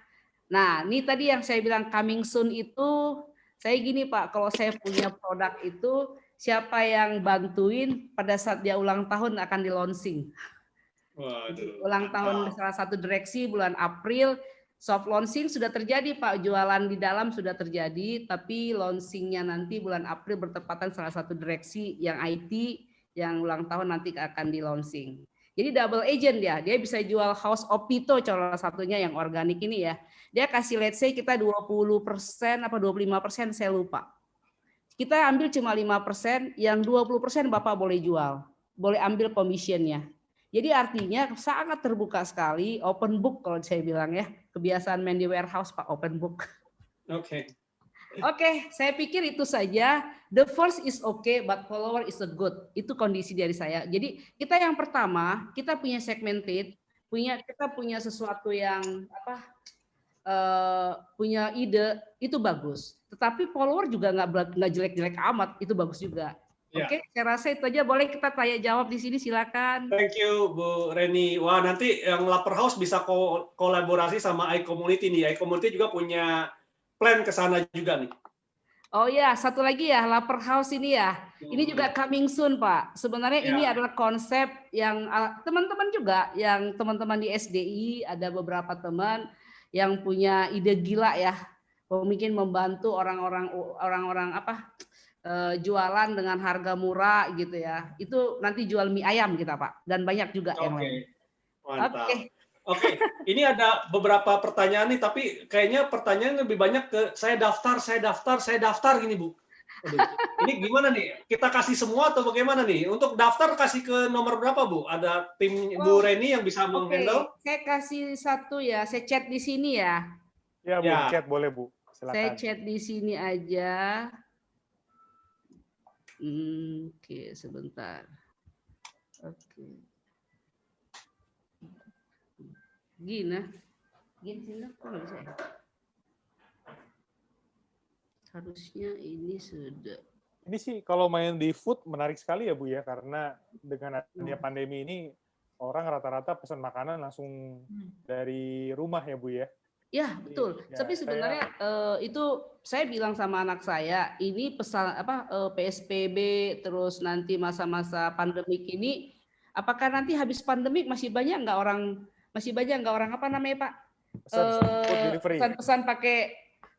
Nah, ini tadi yang saya bilang coming soon itu, saya gini Pak, kalau saya punya produk itu, siapa yang bantuin pada saat dia ulang tahun akan di launching. Ulang tahun salah satu direksi bulan April, soft launching sudah terjadi Pak, jualan di dalam sudah terjadi, tapi launchingnya nanti bulan April bertepatan salah satu direksi yang IT yang ulang tahun nanti akan di launching. Jadi double agent dia bisa jual House of Pito salah satunya yang organik ini ya. Dia kasih let's say kita 20% apa 25% saya lupa. Kita ambil cuma 5%, yang 20% Bapak boleh jual. Boleh ambil commission-nya. Jadi artinya sangat terbuka sekali, open book kalau saya bilang ya. Kebiasaan main di warehouse Pak, open book. Oke. Oke, saya pikir itu saja. The first is okay, but follower is a good. Itu kondisi dari saya. Jadi kita yang pertama, kita punya segmented, kita punya sesuatu yang punya ide, itu bagus. Tetapi follower juga nggak jelek-jelek amat, itu bagus juga. Oke, saya rasa itu aja. Boleh kita tanya jawab di sini, silakan. Thank you Bu Reni. Wah, nanti yang Lapar House bisa kolaborasi sama iCommunity nih. iCommunity juga punya plan ke sana juga nih. Oh ya, satu lagi ya, Lapar House ini ya. Ini juga coming soon, Pak. Sebenarnya ini adalah konsep yang teman-teman juga, yang teman-teman di SDI, ada beberapa teman yang punya ide gila ya. Mungkin membantu orang-orang jualan dengan harga murah gitu ya. Itu nanti jual mie ayam kita, Pak. Dan banyak juga yang lain. Mantap. Oke, ini ada beberapa pertanyaan nih, tapi kayaknya pertanyaan lebih banyak ke saya daftar gini Bu. Aduh, ini gimana nih? Kita kasih semua atau bagaimana nih? Untuk daftar kasih ke nomor berapa Bu? Ada tim Bu Reni yang bisa menghandle? Saya kasih satu ya, saya chat di sini ya. Ya Bu, chat boleh Bu. Silakan. Saya chat di sini aja. Oke, sebentar. Oke. Gini kok nggak bisa ya? Harusnya ini sudah. Ini sih kalau main di food menarik sekali ya Bu ya, karena dengan adanya pandemi ini orang rata-rata pesan makanan langsung dari rumah ya Bu ya. Ya betul. Ya, tapi sebenarnya itu saya bilang sama anak saya, ini pesan PSBB terus nanti masa-masa pandemik ini, apakah nanti habis pandemik masih banyak nggak orang apa namanya Pak? Pesan-pesan pakai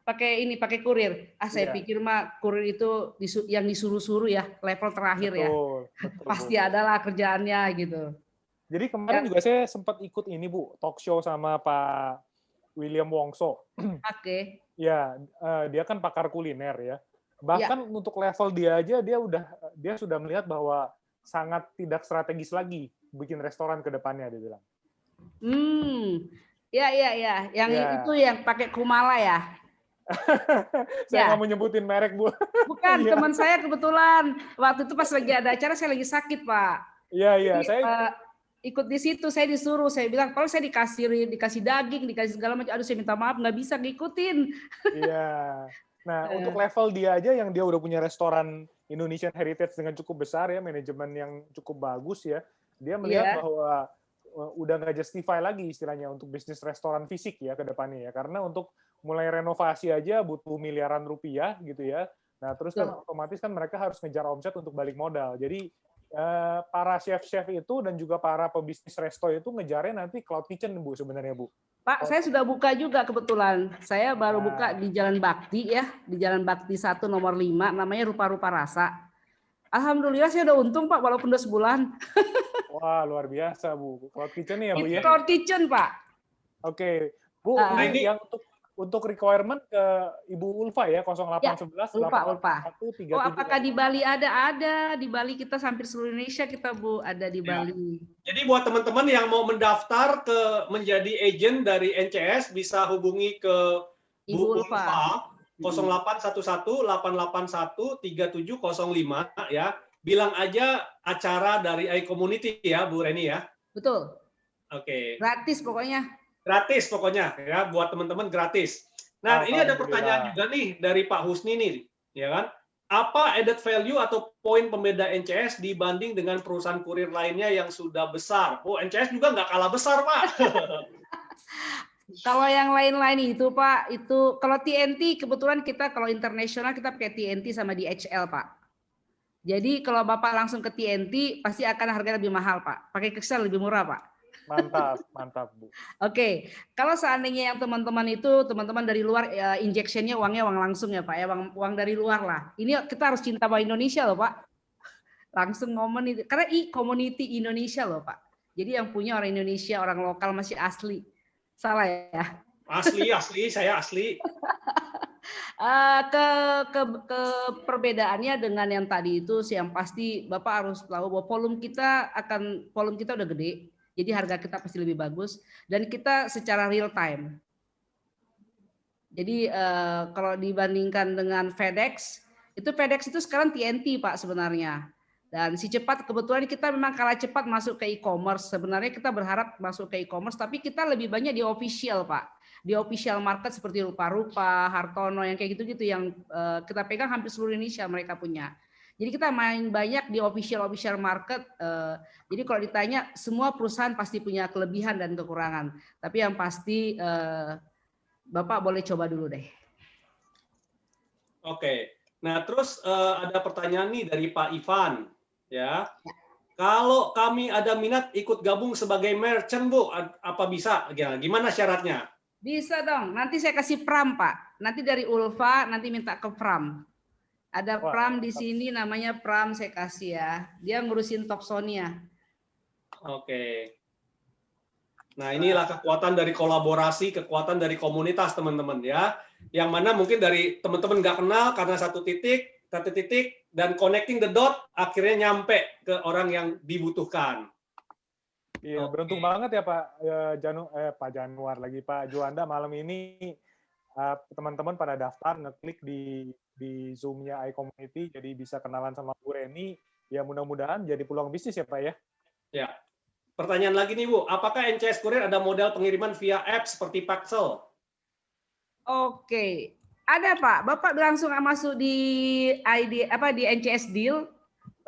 pakai kurir. Saya Iya. pikir mah kurir itu yang disuruh-suruh ya, level terakhir ya. Betul, Pasti Bu. adalah kerjaannya gitu. Jadi kemarin juga saya sempat ikut ini Bu, talk show sama Pak William Wongso. Oke. Ya, dia kan pakar kuliner ya. Bahkan untuk level dia aja dia sudah melihat bahwa sangat tidak strategis lagi bikin restoran ke depannya, dia bilang. Ya. Yang itu yang pakai Kumala ya. Saya nggak mau nyebutin merek, Bu. Bukan, teman saya kebetulan waktu itu pas lagi ada acara saya lagi sakit, Pak. Iya, saya ikut di situ, saya disuruh, saya bilang kalau saya dikasih daging, dikasih segala macam, aduh saya minta maaf nggak bisa ngikutin. Iya. Nah, untuk level dia aja yang dia udah punya restoran Indonesian Heritage dengan cukup besar ya, manajemen yang cukup bagus ya, dia melihat bahwa udah nggak justify lagi istilahnya untuk bisnis restoran fisik ya ke depannya ya, karena untuk mulai renovasi aja butuh miliaran rupiah gitu ya. Nah, terus kan otomatis kan mereka harus ngejar omset untuk balik modal. Jadi para chef-chef itu dan juga para pebisnis resto itu ngejarnya nanti cloud kitchen, Bu, sebenarnya, Bu. Pak, saya sudah buka juga kebetulan. Saya baru buka di Jalan Bakti ya, di Jalan Bakti 1 nomor 5, namanya Rupa-Rupa Rasa. Alhamdulillah saya udah untung, Pak, walaupun udah sebulan. Wah, luar biasa, Bu. Cloud kitchen ya, Bu ya? Cloud kitchen, Pak. Oke. Bu, ini yang untuk requirement ke Ibu Ulfa ya, 0811 Ulfa. Oh, apakah di Bali ada? Ada. Di Bali kita hampir seluruh Indonesia kita, Bu, ada di Bali. Jadi buat teman-teman yang mau mendaftar menjadi agent dari NCS bisa hubungi ke Bu Ulfa 0811-881-3705 ya. Bilang aja acara dari iCommunity ya, Bu Reni ya. Betul. Oke. Gratis pokoknya. Gratis pokoknya ya, buat teman-teman gratis. Nah, ini ada pertanyaan juga nih dari Pak Husni nih, ya kan? Apa added value atau poin pembeda NCS dibanding dengan perusahaan kurir lainnya yang sudah besar? Oh, NCS juga nggak kalah besar, Pak. Kalau yang lain-lain itu, Pak, itu kalau TNT kebetulan kita kalau internasional kita pakai TNT sama DHL, Pak. Jadi kalau Bapak langsung ke TNT pasti akan harganya lebih mahal, Pak. Pakai Excel lebih murah, Pak. Mantap, Bu. Oke, kalau seandainya yang teman-teman dari luar injectionnya uangnya uang langsung ya Pak ya, uang dari luar lah. Ini kita harus cinta sama Indonesia loh Pak. Langsung ngomong itu, karena community Indonesia loh Pak. Jadi yang punya orang Indonesia, orang lokal masih asli. Salah ya? Asli, saya asli. Ke perbedaannya dengan yang tadi itu, yang pasti Bapak harus tahu bahwa volume kita udah gede. Jadi harga kita pasti lebih bagus dan kita secara real time. Jadi kalau dibandingkan dengan FedEx itu sekarang TNT Pak sebenarnya. Dan si cepat kebetulan kita memang kalah cepat masuk ke e-commerce. Sebenarnya kita berharap masuk ke e-commerce tapi kita lebih banyak di official Pak. Di official market seperti Rupa-Rupa, Hartono yang kayak gitu-gitu yang kita pegang hampir seluruh Indonesia mereka punya. Jadi kita main banyak di official market. Jadi kalau ditanya semua perusahaan pasti punya kelebihan dan kekurangan. Tapi yang pasti Bapak boleh coba dulu deh. Oke. Nah terus ada pertanyaan nih dari Pak Ivan. Ya. Kalau kami ada minat ikut gabung sebagai merchant, Bu, apa bisa? Gimana syaratnya? Bisa dong. Nanti saya kasih Pram, Pak. Nanti dari Ulfa nanti minta ke Pram. Ada Pram di sini namanya Pram saya kasih ya. Dia ngurusin Topsonia. Oke. Nah, inilah kekuatan dari kolaborasi, kekuatan dari komunitas teman-teman ya. Yang mana mungkin dari teman-teman nggak kenal karena satu titik dan connecting the dot akhirnya nyampe ke orang yang dibutuhkan. Iya, beruntung banget ya Pak Januar lagi Pak Juanda malam ini teman-teman pada daftar ngeklik di Zoom-nya iCommunity, jadi bisa kenalan sama Bu Reni, ya mudah-mudahan jadi peluang bisnis ya Pak ya. Ya. Pertanyaan lagi nih Bu, apakah NCS Courier ada model pengiriman via app seperti Paxel? Oke, ada Pak. Bapak langsung masuk di di NCS Deal,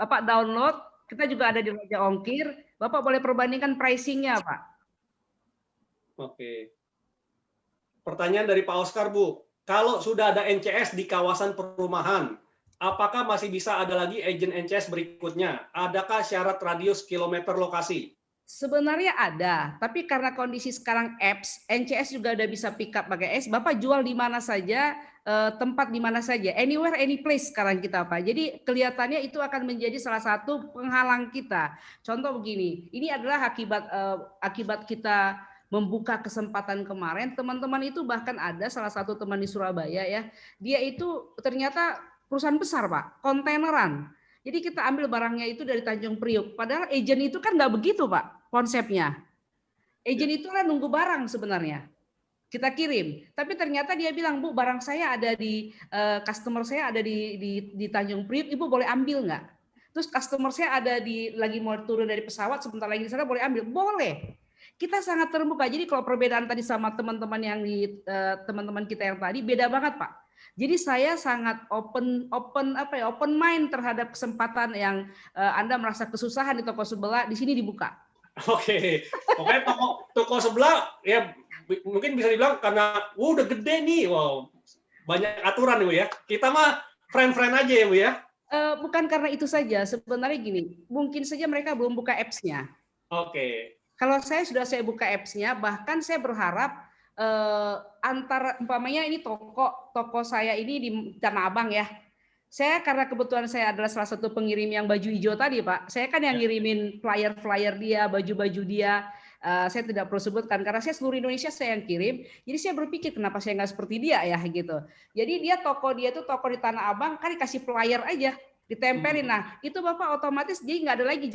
Bapak download. Kita juga ada di Raja Ongkir. Bapak boleh perbandingkan pricing-nya Pak. Oke. Pertanyaan dari Pak Oscar Bu. Kalau sudah ada NCS di kawasan perumahan, apakah masih bisa ada lagi agent NCS berikutnya? Adakah syarat radius kilometer lokasi? Sebenarnya ada, tapi karena kondisi sekarang apps, NCS juga udah bisa pick up pakai apps. Bapak jual di mana saja, tempat di mana saja, anywhere, any place sekarang kita Pak. Jadi kelihatannya itu akan menjadi salah satu penghalang kita. Contoh begini, ini adalah akibat kita membuka kesempatan kemarin. Teman-teman itu bahkan ada salah satu teman di Surabaya ya, dia itu ternyata perusahaan besar Pak, kontaineran. Jadi kita ambil barangnya itu dari Tanjung Priuk. Padahal agent itu kan nggak begitu Pak konsepnya. Agent itu kan nunggu barang sebenarnya. Kita kirim. Tapi ternyata dia bilang, Bu barang saya ada di, customer saya ada di Tanjung Priuk, Ibu boleh ambil nggak? Terus customer saya ada lagi mau turun dari pesawat, sebentar lagi di sana boleh ambil? Boleh. Kita sangat terbuka. Jadi kalau perbedaan tadi sama teman-teman yang teman-teman kita yang tadi, beda banget Pak. Jadi saya sangat open mind terhadap kesempatan yang Anda merasa kesusahan di toko sebelah, di sini dibuka. Oke, pokoknya toko sebelah ya mungkin bisa dibilang karena udah gede nih, wow banyak aturan Bu ya. Kita mah friend aja ya Bu ya. Bukan karena itu saja, sebenarnya gini, mungkin saja mereka belum buka apps-nya. Oke. Kalau saya buka apps-nya, bahkan saya berharap antara umpamanya ini toko saya ini di Tanah Abang ya. Saya karena kebetulan saya adalah salah satu pengirim yang baju hijau tadi Pak. Saya kan yang ngirimin flyer dia, baju-baju dia. Saya tidak perlu sebutkan karena saya seluruh Indonesia saya yang kirim. Jadi saya berpikir kenapa saya nggak seperti dia ya gitu. Jadi toko dia tuh toko di Tanah Abang kan dikasih flyer aja, ditempelin. Nah itu Bapak otomatis jadi nggak ada lagi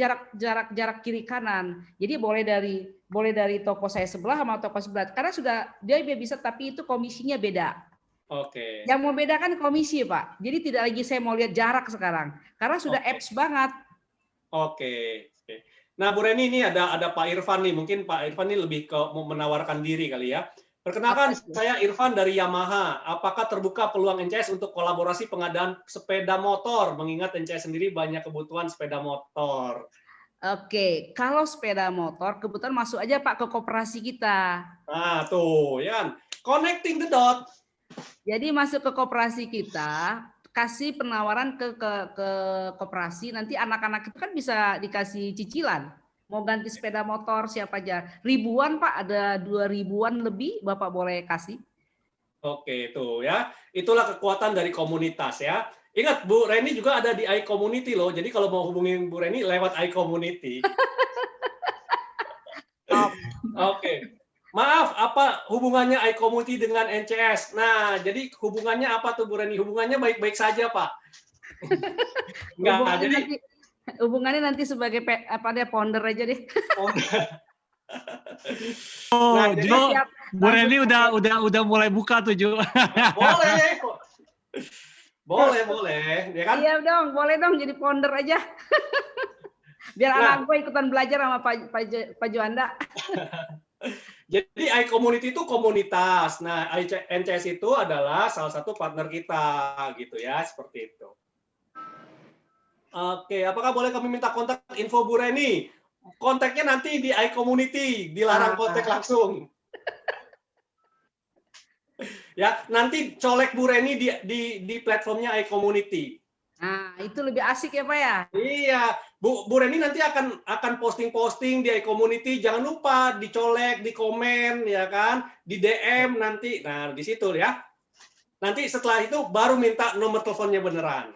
jarak kiri kanan. Jadi boleh dari toko saya sebelah sama toko sebelah karena sudah dia bisa, tapi itu komisinya beda. Oke. Yang membedakan komisi Pak. Jadi tidak lagi saya mau lihat jarak sekarang karena sudah apps banget. Oke. Nah Bu Reni ini ada Pak Irfan nih. Mungkin Pak Irfan ini lebih ke mau menawarkan diri kali ya. Perkenalkan, saya Irfan dari Yamaha. Apakah terbuka peluang NCS untuk kolaborasi pengadaan sepeda motor? Mengingat NCS sendiri banyak kebutuhan sepeda motor. Oke, kalau sepeda motor kebetulan masuk aja Pak ke koperasi kita. Nah tuh, ya kan? Connecting the dot. Jadi masuk ke koperasi kita, kasih penawaran ke koperasi, nanti anak-anak itu kan bisa dikasih cicilan. Mau ganti sepeda motor siapa aja. Ribuan Pak, ada 2.000-an lebih Bapak boleh kasih. Oke, itu ya. Itulah kekuatan dari komunitas ya. Ingat Bu Reni juga ada di iCommunity loh. Jadi kalau mau hubungin Bu Reni lewat iCommunity. Oke. Maaf, apa hubungannya iCommunity dengan NCS? Nah, jadi hubungannya apa tuh Bu Reni? Hubungannya baik-baik saja, Pak. Enggak, jadi hubungannya nanti sebagai founder aja deh. Oh, nah, Jo, Bu Reni udah mulai buka tuh, Jo. Boleh, ya kan? Iya dong, boleh dong jadi founder aja. Biar anak gue ikutan belajar sama Pak Juanda. Jadi iCommunity itu komunitas. Nah, NCS itu adalah salah satu partner kita, gitu ya, seperti itu. Oke, apakah boleh kami minta kontak info Bu Reni? Kontaknya nanti di iCommunity, dilarang kontak langsung. Ya, nanti colek Bu Reni di platformnya iCommunity. Nah, itu lebih asik ya Pak ya? Iya, Bu Reni nanti akan posting-posting di iCommunity. Jangan lupa dicolek, di komen, ya kan, di DM nanti. Nah, di situ ya. Nanti setelah itu baru minta nomor teleponnya beneran.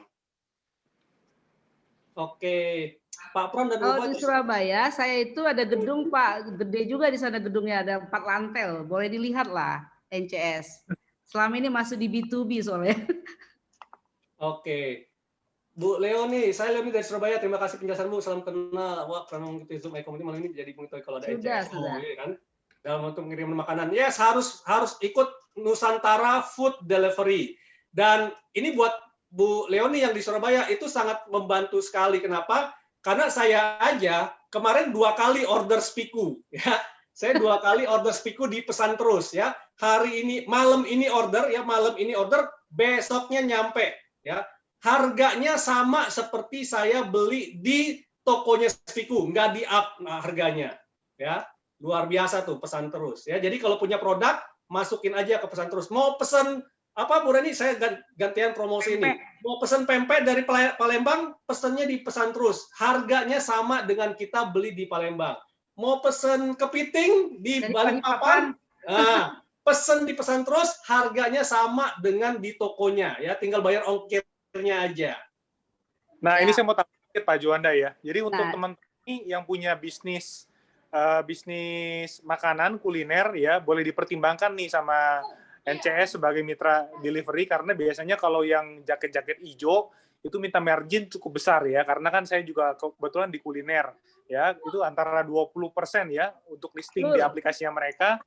Oke, Pak Pron dan Kalau di Surabaya, saya itu ada gedung Pak, gede juga di sana gedungnya, ada 4 lantai, boleh dilihat lah NCS. Selama ini masih di B2B soalnya. Oke, Bu Leoni, saya Leoni dari Surabaya. Terima kasih penjelasanmu. Salam kenal. Wah, karena mengikuti Zoom iCommunity malam ini jadi mengetahui kalau ada NCS. Sudah. Iya kan? Dalam untuk mengirim makanan. Yes, harus ikut Nusantara Food Delivery. Dan ini buat Bu Leoni yang di Surabaya itu sangat membantu sekali. Kenapa? Karena saya aja kemarin 2 kali order spiku. Ya, saya 2 kali order spiku di pesan terus. Ya, hari ini malam ini order, besoknya nyampe. Ya, harganya sama seperti saya beli di tokonya spiku, nggak di up harganya. Ya, luar biasa tuh pesan terus. Ya, jadi kalau punya produk masukin aja ke pesan terus. Mau pesan apa Bu Reni? Saya gantian promosi ini. Mau pesan pempek dari Palembang, pesannya di pesan terus. Harganya sama dengan kita beli di Palembang. mau pesen kepiting di Dari Balikpapan, pesen di Pesan Terus, harganya sama dengan di tokonya, ya, tinggal bayar ongkirnya aja. Nah, Ya. ini saya mau tanya sedikit Pak Juanda ya. Jadi untuk Nah. teman-teman yang punya bisnis makanan kuliner ya, boleh dipertimbangkan nih sama NCS sebagai mitra delivery, karena biasanya kalau yang jaket-jaket hijau itu minta margin cukup besar ya, karena kan saya juga kebetulan di kuliner ya, itu antara 20% ya untuk listing di aplikasinya mereka.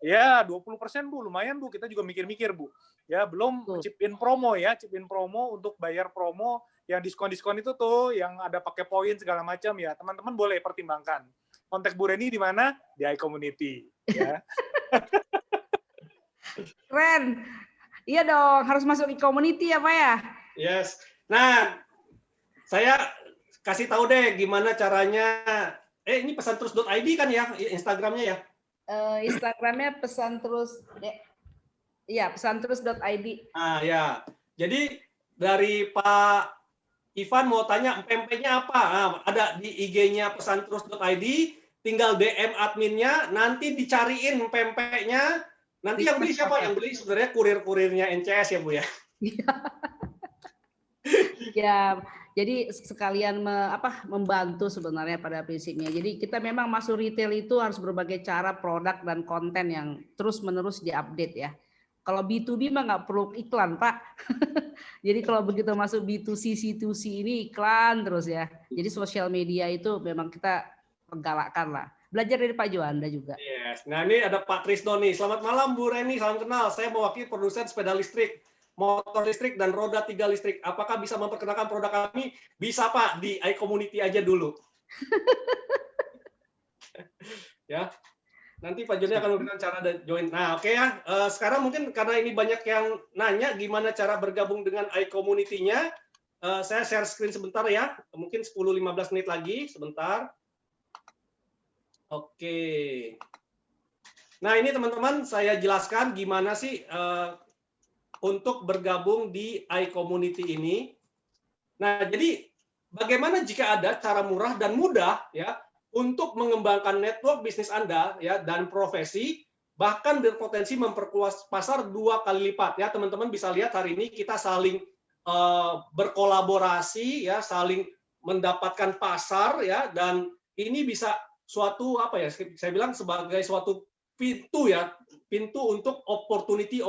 Ya, 20% Bu, lumayan Bu, kita juga mikir-mikir Bu. Ya, belum chip in promo ya, chip in promo untuk bayar promo yang diskon-diskon itu tuh, yang ada pakai poin segala macam ya. Teman-teman boleh pertimbangkan. Kontak Bu Reni di mana? Di iCommunity ya. Keren. Iya dong, harus masuk di community ya Pak ya? Yes. Nah, saya kasih tahu deh gimana caranya. Ini pesanterus.id kan ya Instagramnya ya? Instagramnya pesanterus. Iya, pesanterus.id. Ya. Jadi dari Pak Ivan mau tanya pempeknya apa? Nah, ada di IG-nya pesanterus.id, tinggal DM adminnya, nanti dicariin pempeknya. Nanti yang beli siapa? Yang beli sebenarnya kurir-kurirnya NCS ya Bu ya? Ya, jadi sekalian membantu sebenarnya pada prinsipnya. Jadi kita memang masuk retail itu harus berbagai cara, produk dan konten yang terus-menerus diupdate ya. Kalau B2B mah nggak perlu iklan Pak. Jadi kalau begitu masuk B2C, C2C ini iklan terus ya. Jadi sosial media itu memang kita menggalakkan lah. Belajar dari Pak Juanda juga. Yes. Nah ini ada Pak Trisno nih. Selamat malam Bu Reni, salam kenal. Saya mewakili produsen sepeda listrik, motor listrik, dan roda 3 listrik. Apakah bisa memperkenalkan produk kami? Bisa Pak, di iCommunity aja dulu. Ya. Nanti Pak Joni akan memberikan cara join. Nah, oke ya. Sekarang mungkin karena ini banyak yang nanya gimana cara bergabung dengan iCommunity-nya, saya share screen sebentar ya. Mungkin 10-15 menit lagi, sebentar. Oke. Nah, ini teman-teman saya jelaskan gimana sih untuk bergabung di iCommunity ini. Nah, jadi bagaimana jika ada cara murah dan mudah ya untuk mengembangkan network bisnis Anda ya dan profesi, bahkan berpotensi memperluas pasar 2 kali lipat ya. Teman-teman bisa lihat hari ini kita saling berkolaborasi ya, saling mendapatkan pasar ya, dan ini bisa suatu saya bilang sebagai suatu pintu ya, pintu untuk opportunity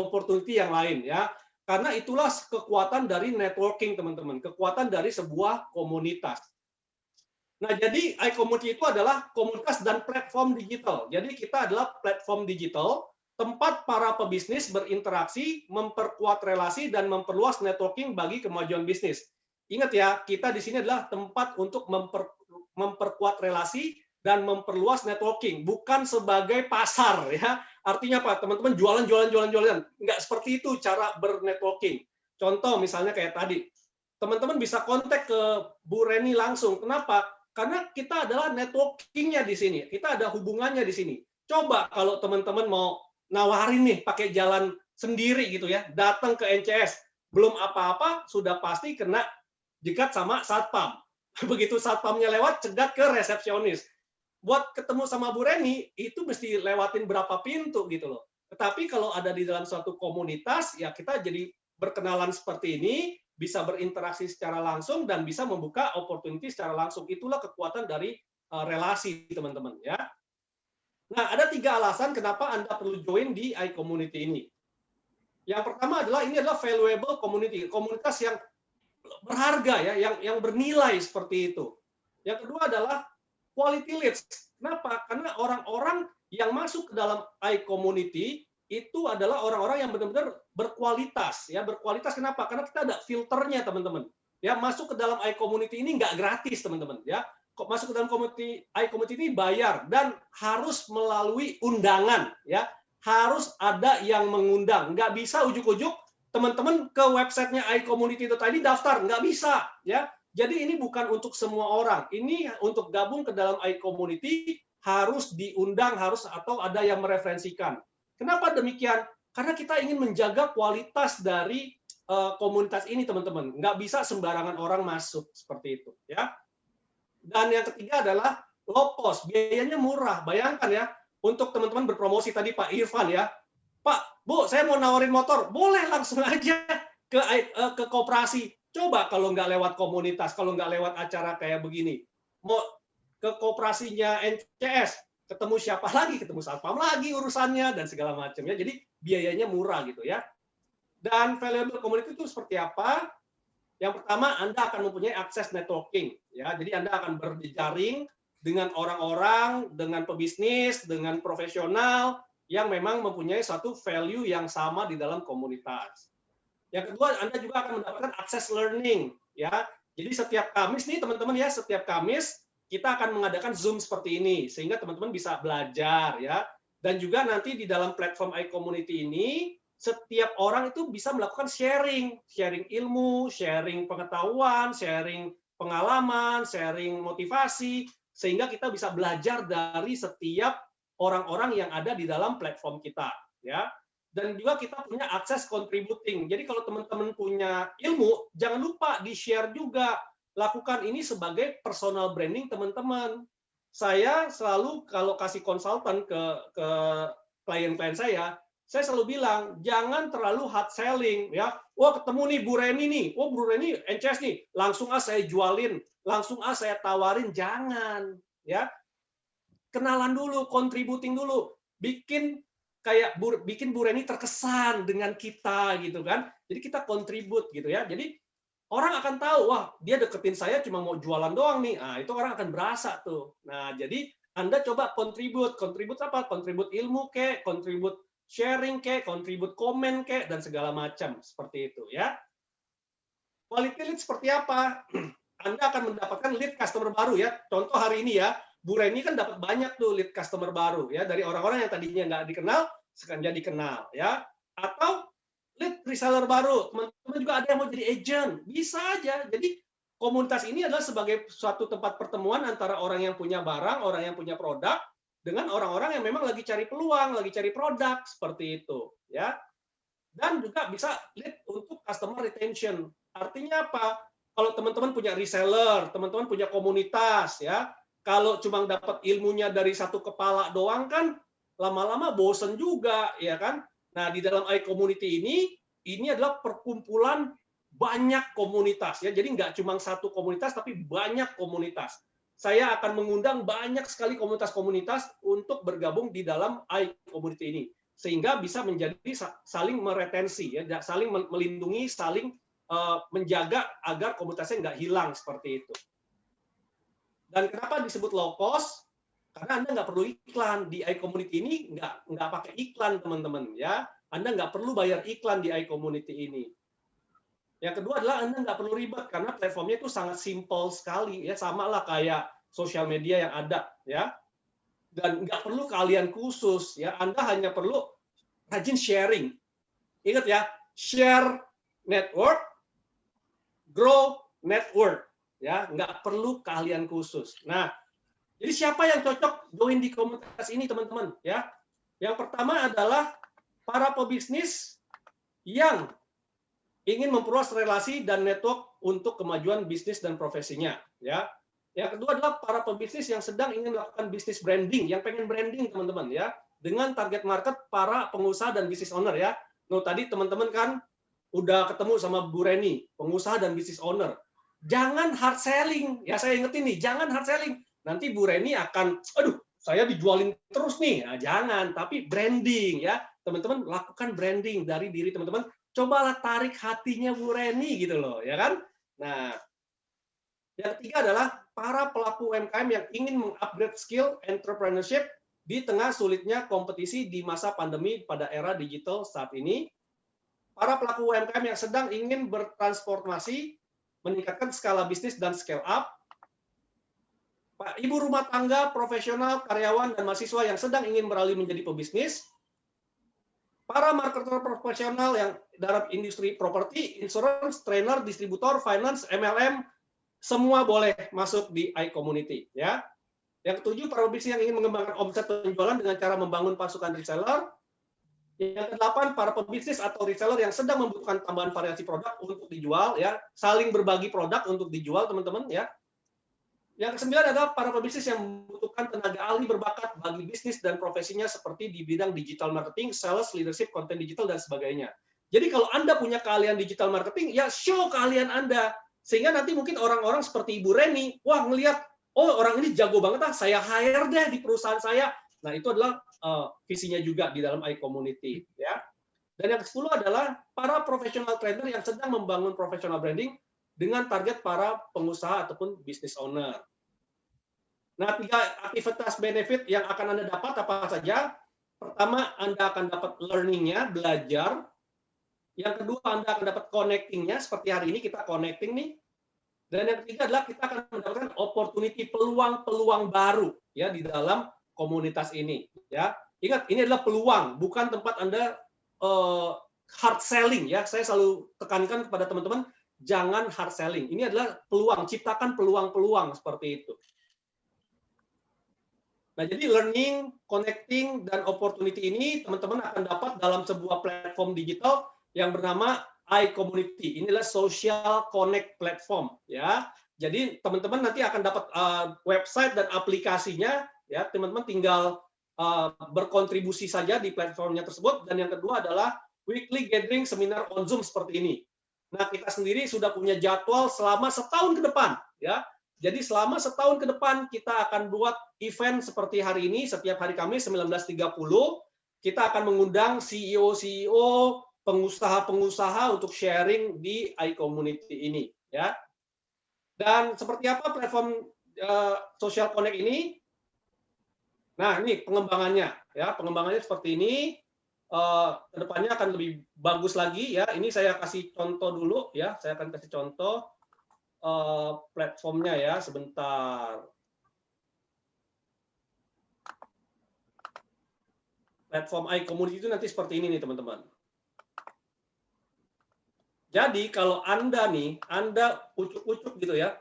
yang lain ya. Karena itulah kekuatan dari networking teman-teman, kekuatan dari sebuah komunitas. Nah, jadi iCommunity itu adalah komunitas dan platform digital. Jadi kita adalah platform digital, tempat para pebisnis berinteraksi, memperkuat relasi dan memperluas networking bagi kemajuan bisnis. Ingat ya, kita di sini adalah tempat untuk memperkuat relasi dan memperluas networking, bukan sebagai pasar ya. Artinya apa? Teman-teman jualan. Nggak seperti itu cara bernetworking. Contoh misalnya kayak tadi, teman-teman bisa kontak ke Bu Reni langsung. Kenapa? Karena kita adalah networking-nya di sini. Kita ada hubungannya di sini. Coba kalau teman-teman mau nawarin nih pakai jalan sendiri gitu ya, datang ke NCS, belum apa-apa sudah pasti kena jegat sama satpam. Begitu satpamnya lewat, cegat ke resepsionis. Buat ketemu sama Bu Reni, itu mesti lewatin berapa pintu gitu loh. Tetapi kalau ada di dalam suatu komunitas, ya kita jadi berkenalan seperti ini, bisa berinteraksi secara langsung, dan bisa membuka opportunity secara langsung. Itulah kekuatan dari relasi, teman-teman. Ya. Nah, ada 3 alasan kenapa Anda perlu join di iCommunity ini. Yang pertama adalah, ini adalah valuable community, komunitas yang berharga, ya, yang bernilai seperti itu. Yang kedua adalah quality leads. Kenapa? Karena orang-orang yang masuk ke dalam iCommunity itu adalah orang-orang yang benar-benar berkualitas. Ya, berkualitas kenapa? Karena kita ada filternya, teman-teman. Ya, masuk ke dalam iCommunity ini nggak gratis, teman-teman. Ya, masuk ke dalam iCommunity ini bayar dan harus melalui undangan. Ya, harus ada yang mengundang. Nggak bisa ujuk-ujuk teman-teman ke websitenya iCommunity.id daftar. Nggak bisa. Ya. Jadi ini bukan untuk semua orang. Ini untuk gabung ke dalam iCommunity harus diundang, atau ada yang mereferensikan. Kenapa demikian? Karena kita ingin menjaga kualitas dari komunitas ini, teman-teman. Nggak bisa sembarangan orang masuk seperti itu. Ya. Dan yang ketiga adalah low cost, biayanya murah. Bayangkan ya, untuk teman-teman berpromosi tadi Pak Irfan ya, Pak, Bu, saya mau nawarin motor, boleh langsung aja ke koperasi. Coba kalau nggak lewat komunitas, kalau nggak lewat acara kayak begini, mau ke koperasinya NCS, ketemu siapa lagi, ketemu satpam lagi urusannya dan segala macam ya. Jadi biayanya murah gitu ya. Dan valuable community itu seperti apa? Yang pertama, Anda akan mempunyai akses networking ya. Jadi Anda akan berjejaring dengan orang-orang, dengan pebisnis, dengan profesional yang memang mempunyai satu value yang sama di dalam komunitas. Yang kedua, Anda juga akan mendapatkan akses learning ya. Jadi setiap Kamis nih teman-teman ya, setiap Kamis kita akan mengadakan Zoom seperti ini sehingga teman-teman bisa belajar ya. Dan juga nanti di dalam platform iCommunity ini setiap orang itu bisa melakukan sharing ilmu, sharing pengetahuan, sharing pengalaman, sharing motivasi sehingga kita bisa belajar dari setiap orang-orang yang ada di dalam platform kita ya. Dan juga kita punya akses contributing. Jadi kalau teman-teman punya ilmu, jangan lupa di-share juga. Lakukan ini sebagai personal branding teman-teman. Saya selalu kalau kasih konsultan ke klien-klien saya selalu bilang, jangan terlalu hard selling. Ya, wah ketemu nih Bu Reni nih, oh Bu Reni NCS nih, langsung saya jualin, langsung saya tawarin. Jangan. Ya, kenalan dulu, contributing dulu. Bikin Bu Reni terkesan dengan kita gitu kan. Jadi kita kontribut gitu ya. Jadi orang akan tahu, wah dia deketin saya cuma mau jualan doang nih. Nah, itu orang akan berasa tuh. Nah, jadi Anda coba kontribut. Kontribut apa? Kontribut ilmu kek, kontribut sharing kek, kontribut komen kek, dan segala macam. Seperti itu ya. Quality lead seperti apa? Anda akan mendapatkan lead customer baru ya. Contoh hari ini ya, Bu Reni kan dapat banyak tuh lead customer baru ya dari orang-orang yang tadinya nggak dikenal sekarang jadi kenal ya. Atau lead reseller baru, teman-teman juga ada yang mau jadi agent, bisa aja. Jadi komunitas ini adalah sebagai suatu tempat pertemuan antara orang yang punya barang, orang yang punya produk dengan orang-orang yang memang lagi cari peluang, lagi cari produk seperti itu ya. Dan juga bisa lead untuk customer retention. Artinya apa? Kalau teman-teman punya reseller, teman-teman punya komunitas ya. Kalau cuma dapat ilmunya dari satu kepala doang kan lama-lama bosen juga ya kan. Nah, di dalam iCommunity ini adalah perkumpulan banyak komunitas ya. Jadi nggak cuma satu komunitas tapi banyak komunitas. Saya akan mengundang banyak sekali komunitas-komunitas untuk bergabung di dalam iCommunity ini sehingga bisa menjadi saling meretensi ya, saling melindungi, saling menjaga agar komunitasnya nggak hilang seperti itu. Dan kenapa disebut low cost? Karena Anda nggak perlu iklan di iCommunity ini, nggak pakai iklan teman-teman ya. Anda nggak perlu bayar iklan di iCommunity ini. Yang kedua adalah Anda nggak perlu ribet karena platformnya itu sangat simple sekali ya, sama lah kayak sosial media yang ada ya. Dan nggak perlu keahlian khusus ya. Anda hanya perlu rajin sharing. Ingat ya, share network, grow network ya, nggak perlu keahlian khusus. Nah, jadi siapa yang cocok join di komunitas ini teman-teman ya? Yang pertama adalah para pebisnis yang ingin memperluas relasi dan network untuk kemajuan bisnis dan profesinya ya. Yang kedua adalah para pebisnis yang sedang ingin melakukan bisnis branding, yang pengen branding teman-teman ya, dengan target market para pengusaha dan business owner ya. Nah, tadi teman-teman kan udah ketemu sama Bu Reni, pengusaha dan business owner. Jangan hard selling, ya saya ingetin nih, jangan hard selling. Nanti Bu Reni akan, aduh, saya dijualin terus nih. Nah, jangan, tapi branding ya. Teman-teman lakukan branding dari diri teman-teman. Cobalah tarik hatinya Bu Reni gitu loh, ya kan? Nah, yang ketiga adalah para pelaku UMKM yang ingin mengupgrade skill entrepreneurship di tengah sulitnya kompetisi di masa pandemi pada era digital saat ini. Para pelaku UMKM yang sedang ingin bertransformasi, meningkatkan skala bisnis dan scale up. Pak Ibu rumah tangga, profesional, karyawan, dan mahasiswa yang sedang ingin beralih menjadi pebisnis. Para marketer profesional yang dalam industri properti, insurance, trainer, distributor, finance, MLM, semua boleh masuk di iCommunity ya. Yang ketujuh, para pebisnis yang ingin mengembangkan omset penjualan dengan cara membangun pasukan reseller. Yang kedelapan, para pebisnis atau reseller yang sedang membutuhkan tambahan variasi produk untuk dijual ya, saling berbagi produk untuk dijual teman-teman ya. Yang kesembilan adalah para pebisnis yang membutuhkan tenaga ahli berbakat bagi bisnis dan profesinya seperti di bidang digital marketing, sales, leadership, konten digital, dan sebagainya. Jadi kalau Anda punya keahlian digital marketing, ya show keahlian Anda. Sehingga nanti mungkin orang-orang seperti Ibu Reni, wah ngelihat, oh orang ini jago banget, saya hire deh di perusahaan saya. Nah itu adalah visinya juga di dalam iCommunity. Ya. Dan yang ke-10 adalah para professional trainer yang sedang membangun professional branding dengan target para pengusaha ataupun business owner. Nah, 3 aktivitas benefit yang akan Anda dapat apa saja? Pertama, Anda akan dapat learning-nya, belajar. Yang kedua, Anda akan dapat connecting-nya, seperti hari ini kita connecting nih. Dan yang ketiga adalah kita akan mendapatkan opportunity, peluang-peluang baru ya di dalam komunitas ini. Ya, ingat ini adalah peluang, bukan tempat Anda hard selling ya. Saya selalu tekankan kepada teman-teman, jangan hard selling. Ini adalah peluang, ciptakan peluang-peluang seperti itu. Nah, jadi learning, connecting, dan opportunity ini teman-teman akan dapat dalam sebuah platform digital yang bernama iCommunity. Inilah social connect platform ya. Jadi teman-teman nanti akan dapat website dan aplikasinya ya. Teman-teman tinggal berkontribusi saja di platformnya tersebut. Dan yang kedua adalah weekly gathering seminar on Zoom seperti ini. Nah, kita sendiri sudah punya jadwal selama setahun ke depan, ya. Jadi selama setahun ke depan kita akan buat event seperti hari ini, setiap hari Kamis 19.30, kita akan mengundang CEO, pengusaha-pengusaha untuk sharing di iCommunity ini, ya. Dan seperti apa platform Social Connect ini? Nah, ini pengembangannya, ya. Pengembangannya seperti ini. Kedepannya akan lebih bagus lagi ya. Ini saya kasih contoh dulu ya. Saya akan kasih contoh platformnya ya. Sebentar. Platform iCommunity itu nanti seperti ini nih teman-teman. Jadi kalau Anda nih, Anda ucuk-ucuk gitu ya,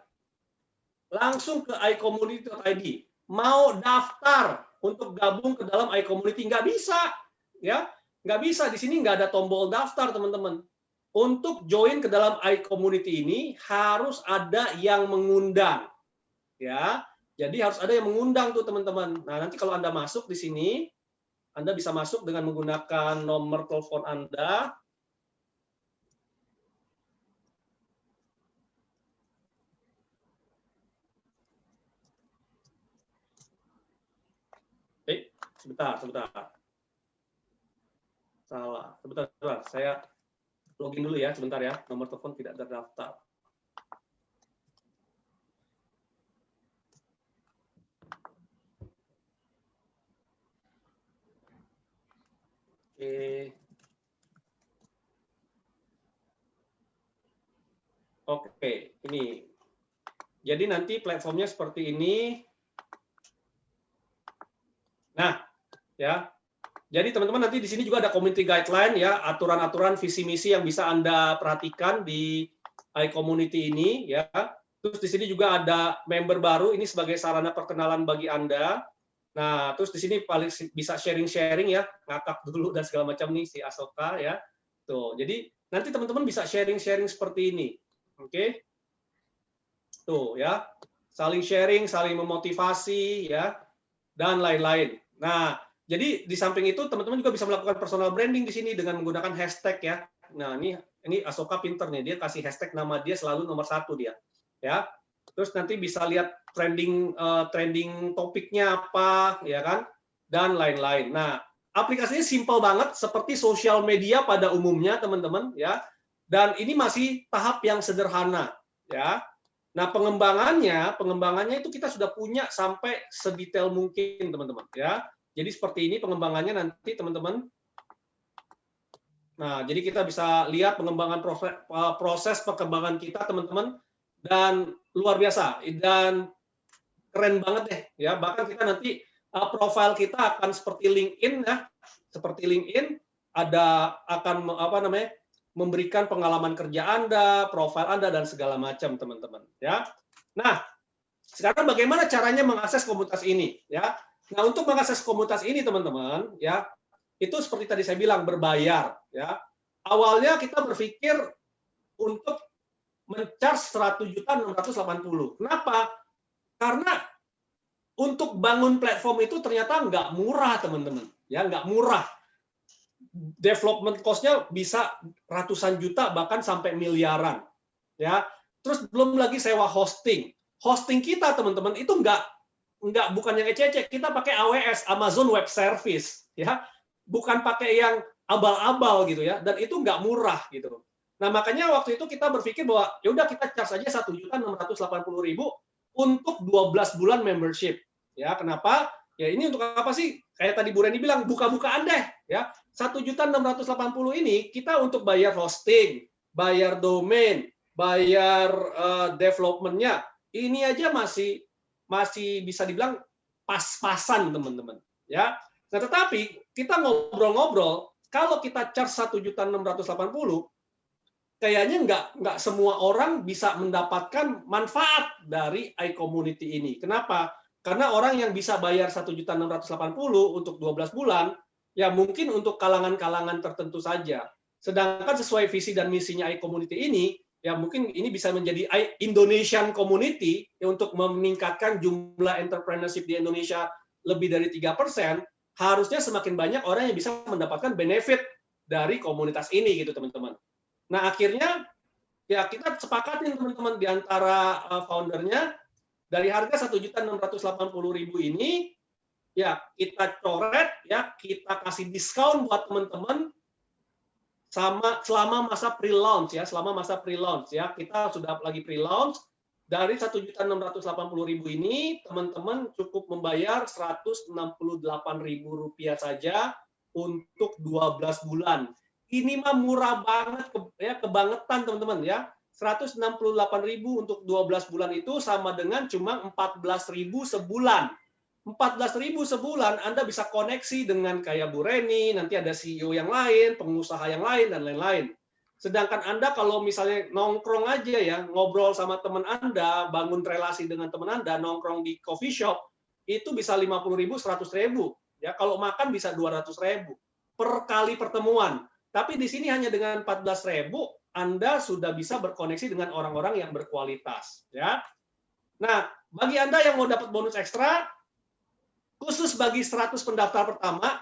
langsung ke iCommunity.id. Mau daftar untuk gabung ke dalam iCommunity nggak bisa. Ya, nggak bisa, di sini nggak ada tombol daftar teman-teman. Untuk join ke dalam iCommunity ini harus ada yang mengundang, ya. Jadi harus ada yang mengundang tuh teman-teman. Nah nanti kalau Anda masuk di sini, Anda bisa masuk dengan menggunakan nomor telepon Anda. Sebentar. Salah. Sebentar. Saya login dulu ya, sebentar ya. Nomor telepon tidak terdaftar. Oke, ini. Jadi nanti platformnya seperti ini. Nah, ya. Jadi teman-teman nanti di sini juga ada community guideline ya, aturan-aturan visi misi yang bisa Anda perhatikan di iCommunity ini ya. Terus di sini juga ada member baru, ini sebagai sarana perkenalan bagi Anda. Nah, terus di sini paling bisa sharing-sharing ya, ngakak dulu dan segala macam nih si Asoka ya. Tuh, jadi nanti teman-teman bisa sharing-sharing seperti ini. Oke. Tuh ya. Saling sharing, saling memotivasi ya dan lain-lain. Nah, jadi di samping itu teman-teman juga bisa melakukan personal branding di sini dengan menggunakan hashtag ya. Nah, ini Asoka pinter nih, dia kasih hashtag nama dia selalu nomor 1 dia. Ya. Terus nanti bisa lihat trending topiknya apa ya kan dan lain-lain. Nah, aplikasinya simple banget seperti sosial media pada umumnya teman-teman ya. Dan ini masih tahap yang sederhana ya. Nah, pengembangannya itu kita sudah punya sampai sedetail mungkin teman-teman ya. Jadi seperti ini pengembangannya nanti teman-teman. Nah, jadi kita bisa lihat pengembangan proses perkembangan kita teman-teman dan luar biasa dan keren banget deh ya. Bahkan kita nanti profil kita akan seperti LinkedIn ya. Seperti LinkedIn akan memberikan pengalaman kerja Anda, profil Anda dan segala macam teman-teman ya. Nah, sekarang bagaimana caranya mengakses komunitas ini ya? Nah, untuk mengakses komunitas ini teman-teman ya, itu seperti tadi saya bilang berbayar ya. Awalnya kita berpikir untuk men-charge 100.680. Kenapa? Karena untuk bangun platform itu ternyata nggak murah, teman-teman. Ya, nggak murah. Development cost-nya bisa ratusan juta, bahkan sampai miliaran. Ya, terus belum lagi sewa hosting. Hosting kita, teman-teman, itu bukan yang ecek-ecek. Kita pakai AWS, Amazon Web Service. Ya, bukan pakai yang abal-abal gitu ya. Dan itu nggak murah gitu. Nah, makanya waktu itu kita berpikir bahwa ya udah kita charge saja 1.680.000 untuk 12 bulan membership. Ya, kenapa? Ya ini untuk apa sih? Kayak tadi Bu Reni bilang, buka-bukaan deh. Ya, 1.680 ini kita untuk bayar hosting, bayar domain, bayar development-nya. Ini aja masih bisa dibilang pas-pasan, teman-teman. Ya. Nah, tetapi kita ngobrol-ngobrol, kalau kita charge 1.680, kayaknya nggak semua orang bisa mendapatkan manfaat dari iCommunity ini. Kenapa? Karena orang yang bisa bayar 1.680 untuk 12 bulan, ya mungkin untuk kalangan-kalangan tertentu saja. Sedangkan sesuai visi dan misinya iCommunity ini, ya mungkin ini bisa menjadi Indonesian Community ya, untuk meningkatkan jumlah entrepreneurship di Indonesia lebih dari 3%, harusnya semakin banyak orang yang bisa mendapatkan benefit dari komunitas ini gitu, teman-teman. Nah, akhirnya ya kita sepakatin, teman-teman, di antara foundernya, dari harga 1.680.000 ini ya kita coret, ya kita kasih diskon buat teman-teman selama masa pre-launch ya, kita sudah lagi pre-launch. Dari 1.680.000 ini teman-teman cukup membayar Rp168.000 saja untuk 12 bulan. Ini mah murah banget ya, kebangetan, teman-teman ya. 168.000 untuk 12 bulan itu sama dengan cuma 14.000 sebulan. 14.000 sebulan Anda bisa koneksi dengan kayak Bu Reni, nanti ada CEO yang lain, pengusaha yang lain, dan lain-lain. Sedangkan Anda kalau misalnya nongkrong aja ya, ngobrol sama teman Anda, bangun relasi dengan teman Anda, nongkrong di coffee shop, itu bisa 50.000, 100.000. Ya, kalau makan bisa 200.000 per kali pertemuan. Tapi di sini hanya dengan 14.000, Anda sudah bisa berkoneksi dengan orang-orang yang berkualitas. Ya. Nah, bagi Anda yang mau dapat bonus ekstra, khusus bagi 100 pendaftar pertama,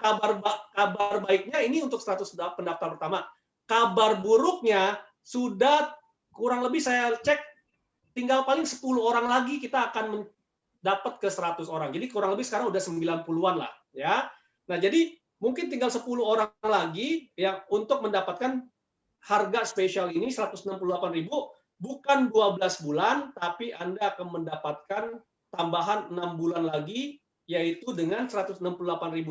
kabar baiknya ini untuk 100 pendaftar pertama. Kabar buruknya sudah kurang lebih saya cek, tinggal paling 10 orang lagi kita akan dapat ke 100 orang. Jadi kurang lebih sekarang udah 90-an lah. Ya. Nah, jadi mungkin tinggal 10 orang lagi yang untuk mendapatkan harga spesial ini 168.000, bukan 12 bulan, tapi Anda akan mendapatkan tambahan 6 bulan lagi, yaitu dengan 168.000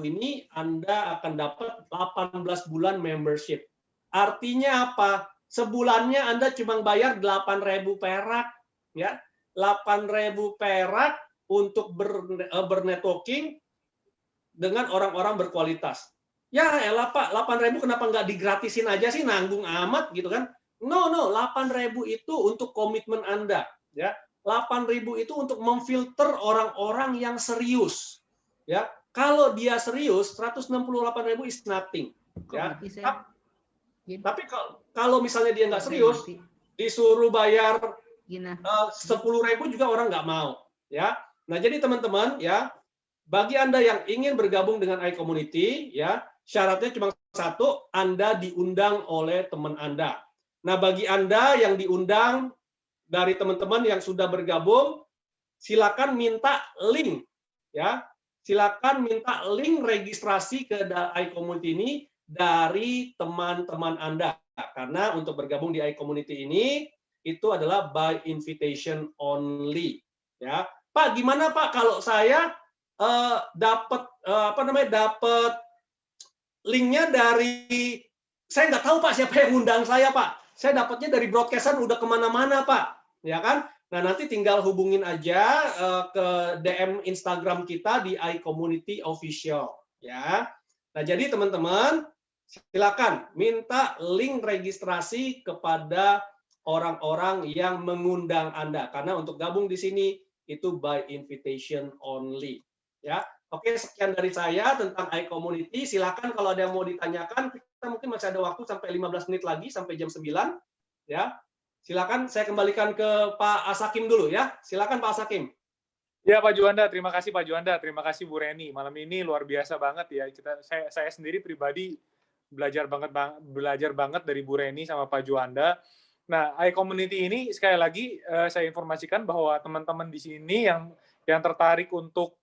ini Anda akan dapat 18 bulan membership. Artinya apa? Sebulannya Anda cuma bayar 8.000 perak, ya, 8.000 perak untuk bernetworking dengan orang-orang berkualitas. Ya elah Pak, 8.000 kenapa nggak digratisin aja sih, nanggung amat gitu kan? No, 8.000 itu untuk komitmen Anda. Ya, 8.000 itu untuk memfilter orang-orang yang serius. Ya, kalau dia serius, 168.000 is nothing. Ya, tapi kalau misalnya dia nggak serius, disuruh bayar 10.000 juga orang nggak mau. Ya, nah jadi teman-teman ya, bagi Anda yang ingin bergabung dengan iCommunity, ya syaratnya cuma satu, Anda diundang oleh teman Anda. Nah, bagi Anda yang diundang dari teman-teman yang sudah bergabung, silakan minta link, ya. Silakan minta link registrasi ke iCommunity ini dari teman-teman Anda. Karena untuk bergabung di iCommunity ini itu adalah by invitation only, ya. Pak, gimana Pak kalau saya dapat dapat linknya dari, saya nggak tahu Pak siapa yang undang saya Pak, saya dapatnya dari broadcastan udah kemana-mana Pak, ya kan? Nah nanti tinggal hubungin aja ke DM Instagram kita di iCommunity Official, ya. Nah jadi teman-teman silakan minta link registrasi kepada orang-orang yang mengundang Anda, karena untuk gabung di sini itu by invitation only, ya. Oke, sekian dari saya tentang iCommunity. Silakan kalau ada yang mau ditanyakan, kita mungkin masih ada waktu sampai 15 menit lagi, sampai jam 9. Ya, silakan saya kembalikan ke Pak Ashakim dulu ya. Silakan Pak Ashakim. Ya Pak Juanda, terima kasih Pak Juanda, terima kasih Bu Reni. Malam ini luar biasa banget ya. Saya sendiri pribadi belajar banget dari Bu Reni sama Pak Juanda. Nah, iCommunity ini sekali lagi saya informasikan bahwa teman-teman di sini yang tertarik untuk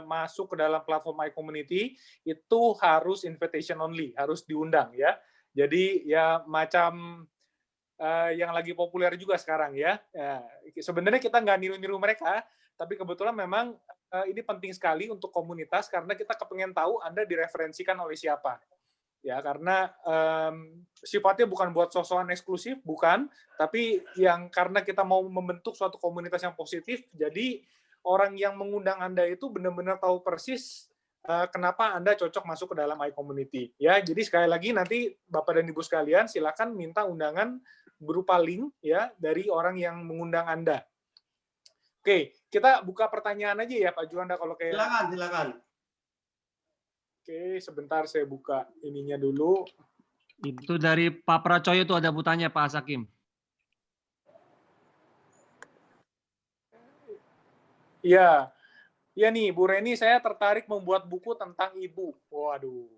masuk ke dalam platform iCommunity itu harus invitation only, harus diundang ya. Jadi ya macam yang lagi populer juga sekarang ya. Sebenarnya kita nggak niru-niru mereka, tapi kebetulan memang ini penting sekali untuk komunitas karena kita kepengen tahu Anda direferensikan oleh siapa. Ya, karena sifatnya bukan buat sosokan eksklusif, bukan, tapi yang karena kita mau membentuk suatu komunitas yang positif, jadi orang yang mengundang Anda itu benar-benar tahu persis kenapa Anda cocok masuk ke dalam iCommunity. Ya, jadi sekali lagi nanti Bapak dan Ibu sekalian silakan minta undangan berupa link ya dari orang yang mengundang Anda. Oke, kita buka pertanyaan aja ya Pak Juanda kalau kayak. Silakan. Oke, sebentar saya buka ininya dulu. Itu dari Pak Pracoyo itu ada butanya Pak Sakim. Iya. Ya nih, Bu Reni, saya tertarik membuat buku tentang Ibu. Waduh.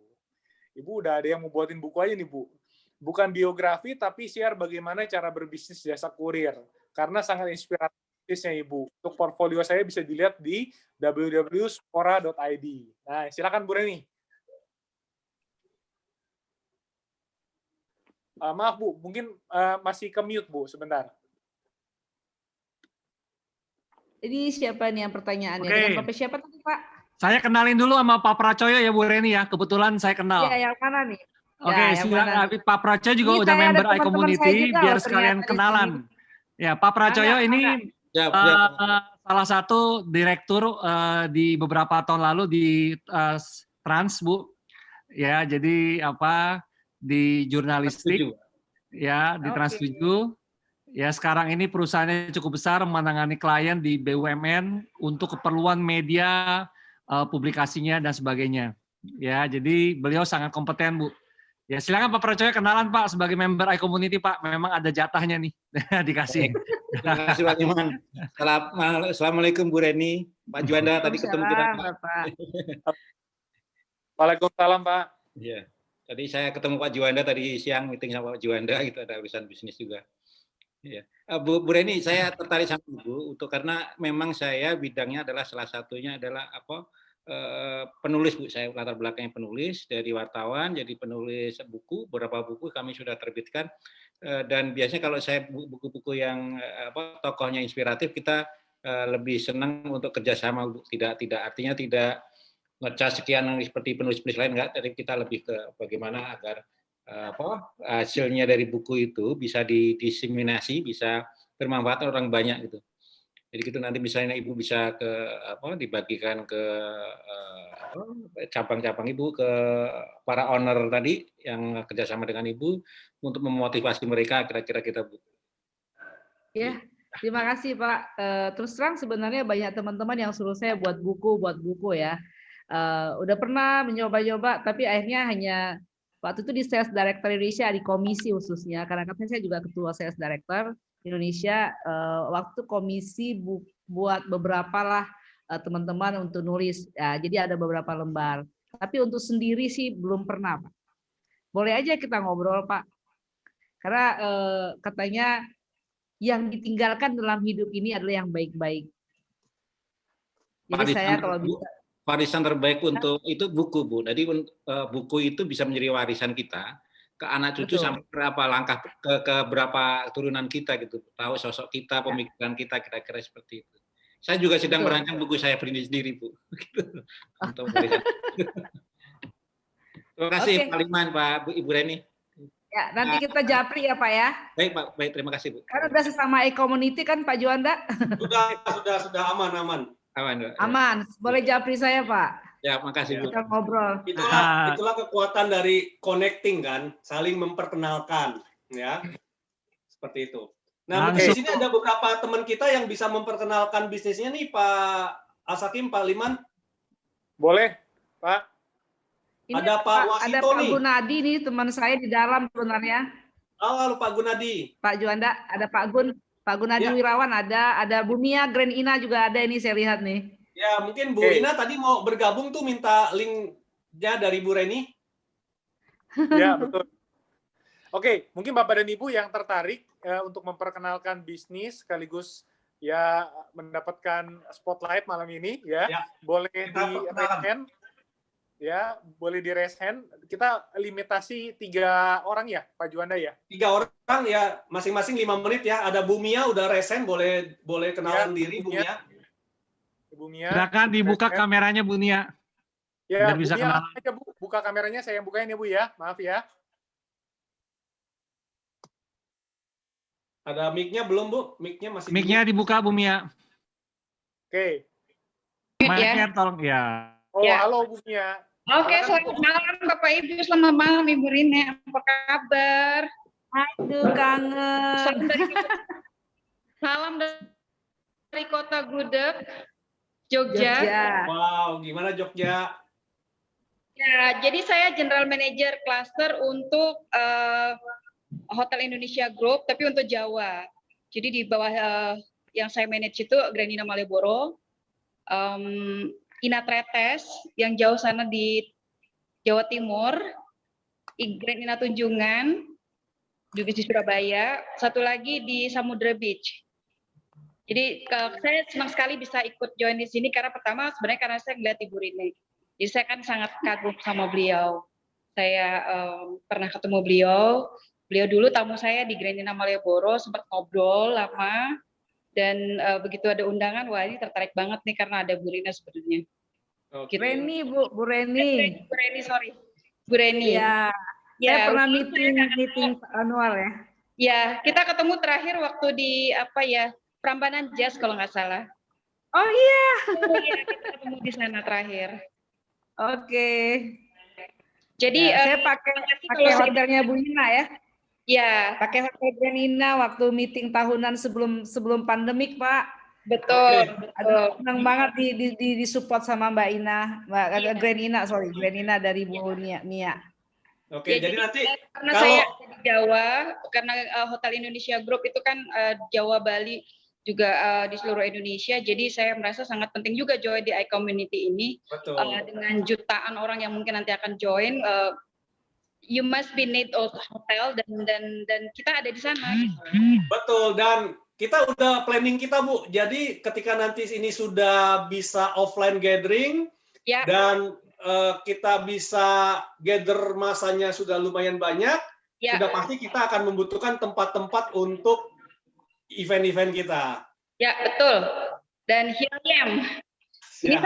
Ibu udah ada yang mau buatin buku aja nih, Bu. Bukan biografi, tapi share bagaimana cara berbisnis jasa kurir. Karena sangat inspiratifnya Ibu. Untuk portfolio saya bisa dilihat di www.spora.id. Nah, silakan Bu Reni. Maaf Bu, mungkin masih ke mute Bu, sebentar. Ini siapa nih yang pertanyaannya? Oke. Dengan Bapak siapa tadi Pak? Saya kenalin dulu sama Pak Pracoyo ya Bu Reni ya, kebetulan saya kenal. Iya, yang mana nih? Oke, silakan. Pak Pracoyo juga ini udah member teman-teman iCommunity, biar sekalian kenalan. Ya, Pak Pracoyo ini salah satu direktur di beberapa tahun lalu di Trans, Bu. Ya, jadi di jurnalistik, ya di Trans 7. Ya, sekarang ini perusahaannya cukup besar menangani klien di BUMN untuk keperluan media, publikasinya dan sebagainya. Ya, jadi beliau sangat kompeten, Bu. Ya, silakan Pak Pracoyo kenalan Pak sebagai member iCommunity Pak. Memang ada jatahnya nih dikasih. Terima kasih Pak Iman. Assalamualaikum Bu Reni, Pak Juanda tadi ketemu kita Pak. Waalaikumsalam Pak. Iya, tadi saya ketemu Pak Juanda tadi siang meeting sama Pak Juanda, itu ada urusan bisnis juga. Ya. Bu Reni, saya tertarik sama Ibu karena memang saya bidangnya adalah salah satunya adalah penulis Bu. Saya latar belakangnya penulis dari wartawan, jadi penulis buku. Beberapa buku kami sudah terbitkan dan biasanya kalau saya buku-buku yang tokohnya inspiratif kita lebih senang untuk kerjasama Bu. Tidak artinya tidak ngecas sekian seperti penulis-penulis lain enggak. Tapi kita lebih ke bagaimana agar hasilnya dari buku itu bisa didiseminasi, bisa bermanfaat orang banyak gitu. Jadi gitu nanti misalnya Ibu bisa dibagikan ke cabang-cabang Ibu, ke para owner tadi yang kerjasama dengan Ibu untuk memotivasi mereka kira-kira kita Bu. Ya, terima kasih Pak. Terus terang sebenarnya banyak teman-teman yang suruh saya buat buku ya. Udah pernah mencoba-coba, tapi akhirnya hanya waktu itu di Sales Director Indonesia, di komisi khususnya, karena katanya saya juga ketua Sales Director Indonesia, waktu komisi buat beberapa lah teman-teman untuk nulis, ya, jadi ada beberapa lembar. Tapi untuk sendiri sih belum pernah Pak. Boleh aja kita ngobrol Pak, karena katanya yang ditinggalkan dalam hidup ini adalah yang baik-baik. Jadi saya kalau bisa warisan terbaik untuk itu buku Bu. Jadi buku itu bisa menjadi warisan kita ke anak cucu sampai berapa langkah ke berapa turunan kita gitu. Tahu sosok kita, pemikiran kita kira-kira seperti itu. Saya juga sedang merancang buku saya sendiri Bu. Untuk terima kasih Pak Liman, Pak Ibu Reni. Ya, nanti kita japri ya Pak ya. Baik Pak, baik terima kasih Bu. Karena udah sesama iCommunity kan Pak Juanda. Sudah aman. Aman, boleh japri saya Pak. Ya, makasih Bu. Kita ngobrol. Itulah kekuatan dari connecting kan, saling memperkenalkan, ya, seperti itu. Nah, mungkin di sini ada beberapa teman kita yang bisa memperkenalkan bisnisnya nih, Pak Asakim, Pak Liman. Boleh, Pak. Ini ada Pak Wasito ada Pak Gunadi nih, teman saya di dalam sebenarnya. Halo Pak Gunadi. Pak Juanda, ada Pak Gun. Pak Gunadi Wirawan ada Bu Mia, Grand Ina juga ada ini saya lihat nih. Ya, mungkin Bu Ina tadi mau bergabung tuh minta linknya dari Bu Reni. Ya, betul. Oke, mungkin Bapak dan Ibu yang tertarik untuk memperkenalkan bisnis sekaligus ya mendapatkan spotlight malam ini ya, boleh di raise hand. Ya, boleh di raise hand. Kita limitasi 3 orang ya, Pak Juanda ya? 3 orang ya, masing-masing 5 menit ya. Ada Bu Mia udah raise hand, boleh kenalan diri Bu Mia. Bu Mia. Silakan dibuka kameranya Bu Mia. Ya, biar bisa Bu Mia, kenalan. aja Bu, buka kameranya, saya yang bukain ya Bu ya, maaf ya. Ada mic-nya belum Bu? Mic-nya masih. Mic-nya dibuka Bu Mia. Oke. Mic-nya tolong ya. Oh, halo Bu Mia. Oke, selamat malam Bapak Ibu, selamat malam Ibu Rine, apa kabar? Aduh, kangen. Salam dari kota Gudeg, Jogja. Wow, gimana Jogja? Ya, jadi saya General Manager Cluster untuk Hotel Indonesia Group, tapi untuk Jawa. Jadi di bawah yang saya manage itu Grand Ina Malioboro, Ina Tretes yang jauh sana di Jawa Timur, Grand Ina Tunjungan juga di Surabaya, satu lagi di Samudra Beach. Jadi saya senang sekali bisa ikut join di sini karena pertama sebenarnya karena saya melihat Ibu Rine. Jadi saya kan sangat kagum sama beliau. Saya pernah ketemu beliau. Beliau dulu tamu saya di Grand Ina Malioboro, sempat ngobrol lama. Dan begitu ada undangan, wah ini tertarik banget nih karena ada Bu Rina sebenarnya. Okay. Reni, Bu Reni. Bu Reni, sorry. Bu Reni. Ya, saya pernah meeting annual ya. Ya, kita ketemu terakhir waktu di Prambanan Jazz kalau nggak salah. Oh iya. Iya, kita ketemu di sana terakhir. Oke. Jadi saya pakai hotelnya Bu Ina ya. Ya, pakai hotel Grand Ina waktu meeting tahunan sebelum pandemik, Pak. Betul. Aduh, senang banget disupport sama Mbak Ina, Grand Ina dari Bu Mia. Oke, jadi nanti karena saya di Jawa, karena Hotel Indonesia Group itu kan Jawa, Bali juga di seluruh Indonesia, jadi saya merasa sangat penting juga join di iCommunity ini. Betul. Dengan jutaan orang yang mungkin nanti akan join. You must be need of hotel dan kita ada di sana. Betul, dan kita udah planning kita Bu. Jadi ketika nanti ini sudah bisa offline gathering dan kita bisa gather masanya sudah lumayan banyak, sudah pasti kita akan membutuhkan tempat-tempat untuk event-event kita. Ya betul. Dan here I am. Ini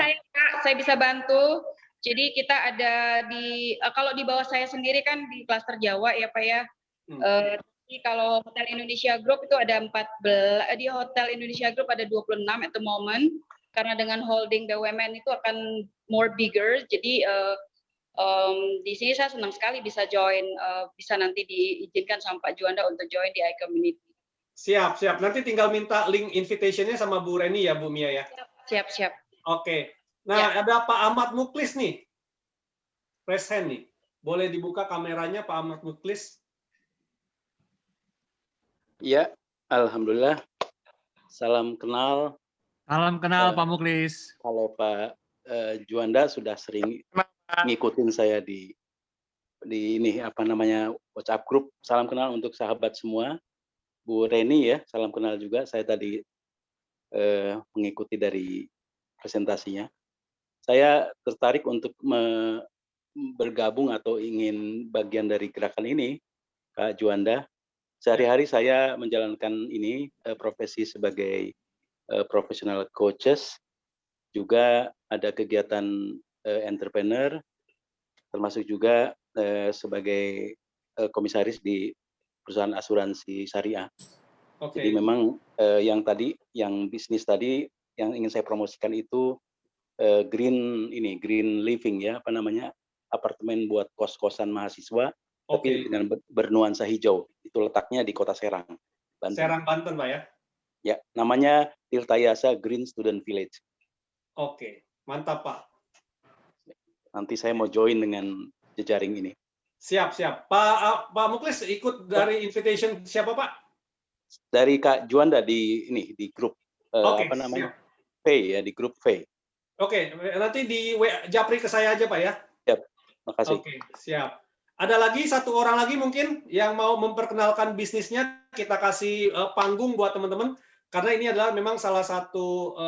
saya bisa bantu. Jadi kita ada kalau di bawah saya sendiri kan di klaster Jawa ya Pak ya. Jadi kalau Hotel Indonesia Group itu ada 14, di Hotel Indonesia Group ada 26 at the moment. Karena dengan holding BUMN itu akan more bigger. Jadi di sini saya senang sekali bisa join, bisa nanti diizinkan sama Pak Juanda untuk join di iCommunity. Siap. Nanti tinggal minta link invitation-nya sama Bu Reni ya Bu Mia ya. Siap. Oke. Nah, ada Pak Ahmad Muklis nih. Raise hand nih. Boleh dibuka kameranya Pak Ahmad Muklis? Ya, alhamdulillah. Salam kenal. Salam kenal Pak Muklis. Kalau Pak Juanda sudah sering ngikutin saya di ini WhatsApp group. Salam kenal untuk sahabat semua. Bu Reni ya, salam kenal juga. Saya tadi mengikuti dari presentasinya. Saya tertarik untuk bergabung atau ingin bagian dari gerakan ini, Kak Juanda. Sehari-hari saya menjalankan ini profesi sebagai professional coaches, juga ada kegiatan entrepreneur, termasuk juga sebagai komisaris di perusahaan asuransi syariah. Okay. Jadi memang yang bisnis tadi yang ingin saya promosikan itu green living ya, apartemen buat kos-kosan mahasiswa, tapi dengan bernuansa hijau. Itu letaknya di Kota Serang, Banten. Serang, Banten, Pak ya? Ya, namanya Tirtayasa Green Student Village. Oke, mantap Pak. Nanti saya mau join dengan jejaring ini. Siap. Pak Muklis ikut dari invitation siapa Pak? dari Kak Juanda di grup Oke, apa namanya? siap. V ya, di grup V. Oke, nanti di Japri ke saya aja Pak ya. Siap. Makasih. Oke, siap. Ada lagi satu orang lagi mungkin yang mau memperkenalkan bisnisnya, kita kasih panggung buat teman-teman karena ini adalah memang salah satu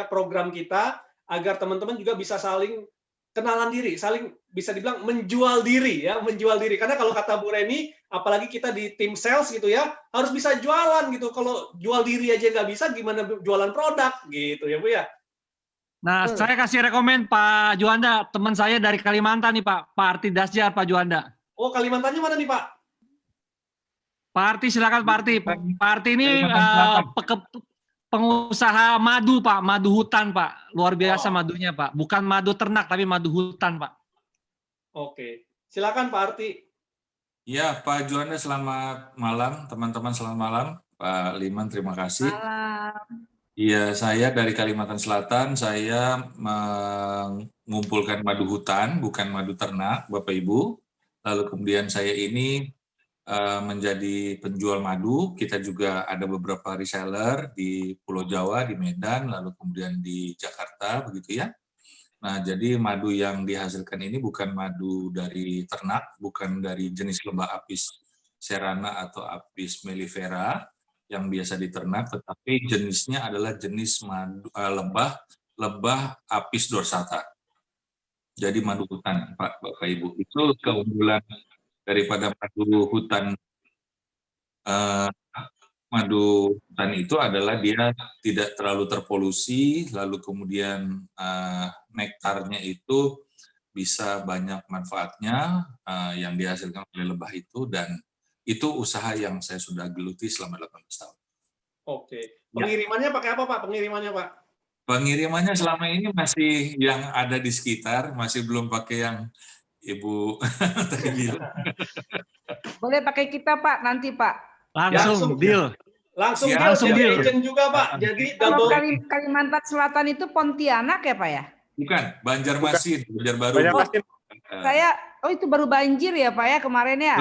program kita agar teman-teman juga bisa saling kenalan diri, saling bisa dibilang menjual diri ya, menjual diri. Karena kalau kata Bu Reni, apalagi kita di tim sales gitu ya, harus bisa jualan gitu. Kalau jual diri aja nggak bisa, gimana jualan produk gitu ya Bu ya. Nah, saya kasih rekomen Pak Juanda, teman saya dari Kalimantan nih Pak Arti Dasjar, Pak Juanda. Oh, Kalimantannya mana nih Pak? Pak Arti, silakan Pak Arti. Pak Arti ini pengusaha madu Pak, madu hutan Pak. Luar biasa madunya Pak. Bukan madu ternak, tapi madu hutan Pak. Oke, silakan Pak Arti. Ya, Pak Juanda, selamat malam. Teman-teman, selamat malam. Pak Liman, terima kasih. Malam. Iya, saya dari Kalimantan Selatan. Saya mengumpulkan madu hutan, bukan madu ternak, Bapak Ibu. Lalu kemudian saya ini menjadi penjual madu. Kita juga ada beberapa reseller di Pulau Jawa, di Medan, lalu kemudian di Jakarta, begitu ya. Nah, jadi madu yang dihasilkan ini bukan madu dari ternak, bukan dari jenis lebah apis serana atau apis mellifera yang biasa diternak, tetapi jenisnya adalah jenis madu, lebah apis dorsata. Jadi madu hutan, Bapak Ibu. Itu keunggulan daripada madu hutan. Madu hutan itu adalah dia tidak terlalu terpolusi, lalu kemudian nektarnya itu bisa banyak manfaatnya yang dihasilkan oleh lebah itu, dan itu usaha yang saya sudah geluti selama 18 tahun. Oke. Pengirimannya pakai apa Pak? Pengirimannya Pak? Pengirimannya selama ini masih yang ada di sekitar, masih belum pakai yang Ibu tadi bilang. Boleh pakai kita Pak nanti Pak. Langsung deal. Langsung deal. Agent juga Pak. Jadi kalau Kalimantan Selatan itu Pontianak ya Pak ya? Bukan, Banjarmasin, Banjarbaru. Itu baru banjir ya Pak ya kemarin ya?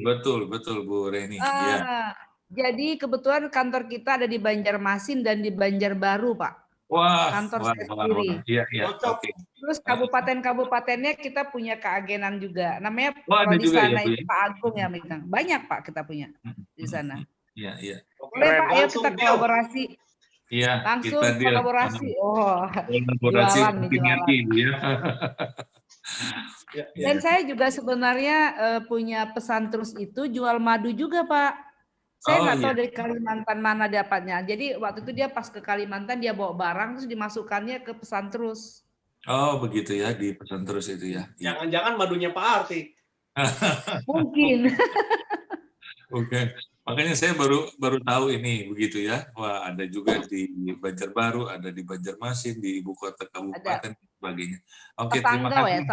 Betul Bu Reni. Ya. Jadi kebetulan kantor kita ada di Banjarmasin dan di Banjarbaru Pak. Kantor saya sendiri. Iya. Okay. Terus kabupaten-kabupatennya kita punya keagenan juga. Namanya kalau di sana itu Pak Agung ya megang. Banyak Pak kita punya di sana. Iya. Boleh Pak, ayo kita kolaborasi. Iya, langsung kita kolaborasi. Kolaborasi jualan. Dan saya juga sebenarnya punya pesan terus itu jual madu juga Pak. Saya nggak tahu dari Kalimantan mana dapatnya. Jadi waktu itu dia pas ke Kalimantan dia bawa barang terus dimasukkannya ke pesan terus. Oh begitu ya, di pesan terus itu ya. Jangan-jangan madunya Pak Arti. Mungkin. Bukan. Makanya saya baru tahu ini begitu ya. Wah, ada juga di Banjarbaru, ada di Banjarmasin, di ibu kota kabupaten dan sebagainya. Oke, terima kasih.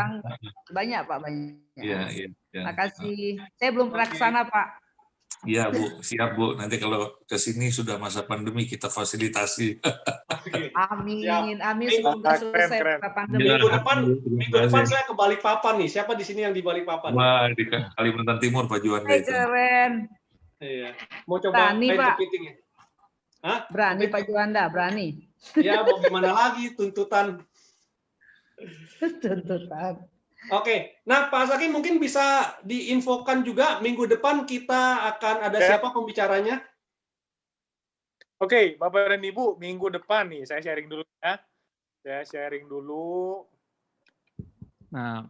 Banyak Pak, banyak. Iya. Terima kasih. Saya belum pernah ke sana Pak. Iya Bu, siap Bu. Nanti kalau ke sini sudah masa pandemi kita fasilitasi. Amin. Semoga selesai pandemi. Minggu depan saya ke Balikpapan nih. Siapa di sini yang di Balikpapan? Wah, di Kalimantan Timur Pak Juanda itu. Keren. Iya. Mau coba berani Pak. Hah? Berani Pak Juanda, berani. Ya, mau gimana lagi tuntutan. Oke, nah Pak Zaki mungkin bisa diinfokan juga minggu depan kita akan ada siapa pembicaranya? Oke, Bapak dan Ibu, minggu depan nih saya sharing dulu ya. Saya sharing dulu. Nah.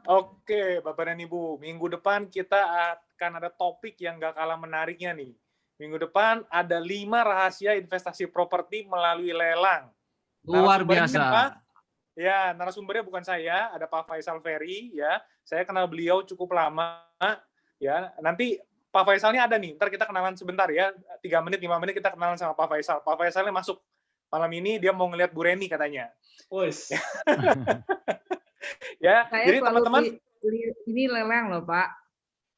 Oke, Bapak dan Ibu, minggu depan kita akan ada topik yang gak kalah menariknya nih. Minggu depan ada 5 rahasia investasi properti melalui lelang. Luar biasa. Ya, narasumbernya bukan saya, ada Pak Faisal Ferry ya. Saya kenal beliau cukup lama ya. Nanti Pak Faisal ini ada nih, ntar kita kenalan sebentar ya. 3 menit, 5 menit kita kenalan sama Pak Faisal. Pak Faisalnya masuk malam ini, dia mau ngelihat Bu Reni katanya. Wes. Ya, jadi teman-teman ini lelang loh Pak.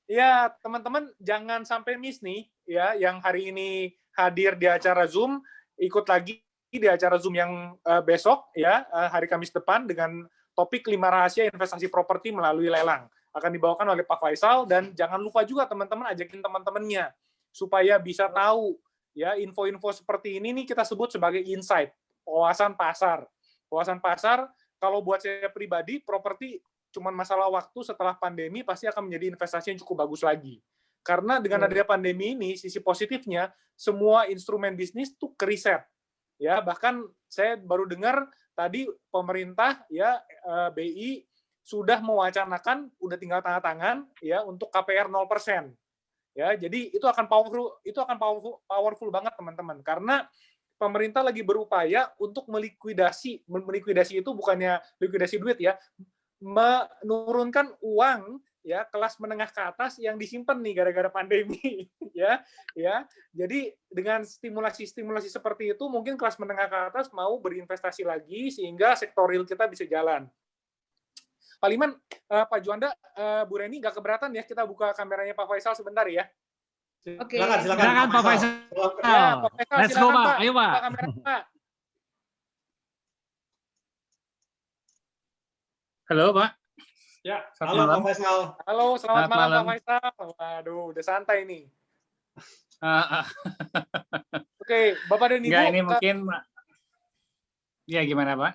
Ya, teman-teman jangan sampai miss nih ya yang hari ini hadir di acara Zoom, ikut lagi di acara Zoom yang besok ya, hari Kamis depan dengan topik 5 rahasia investasi properti melalui lelang. Akan dibawakan oleh Pak Faisal, dan jangan lupa juga teman-teman ajakin teman-temannya supaya bisa tahu ya info-info seperti ini nih kita sebut sebagai insight, wawasan pasar. Wawasan pasar kalau buat saya pribadi properti cuma masalah waktu, setelah pandemi pasti akan menjadi investasi yang cukup bagus lagi. Karena dengan adanya pandemi ini, sisi positifnya semua instrumen bisnis tuh keriset. Ya, bahkan saya baru dengar tadi pemerintah ya BI sudah mewacanakan, udah tinggal tanda tangan ya untuk KPR 0%. Ya, jadi itu akan powerful banget teman-teman, karena pemerintah lagi berupaya untuk melikuidasi itu bukannya likuidasi duit ya, menurunkan uang ya kelas menengah ke atas yang disimpan nih gara-gara pandemi ya. Jadi dengan stimulasi seperti itu mungkin kelas menengah ke atas mau berinvestasi lagi sehingga sektor real kita bisa jalan. Pak Liman, Pak Juanda, Bu Reni nggak keberatan ya kita buka kameranya Pak Faisal sebentar ya? Oke. Silakan Pak Faisal. Ya, Pak Faisal, Let's go, silakan, Pak. Ayo, Pak. Buka kamera, Pak. Halo, Pak. Ya, Selamat halo malam. Pak Faisal. Halo, selamat malam malam. Pak Faisal. Waduh, udah santai nih. Oke, Bapak dan Ibu. Enggak, ini mungkin ya gimana, Pak?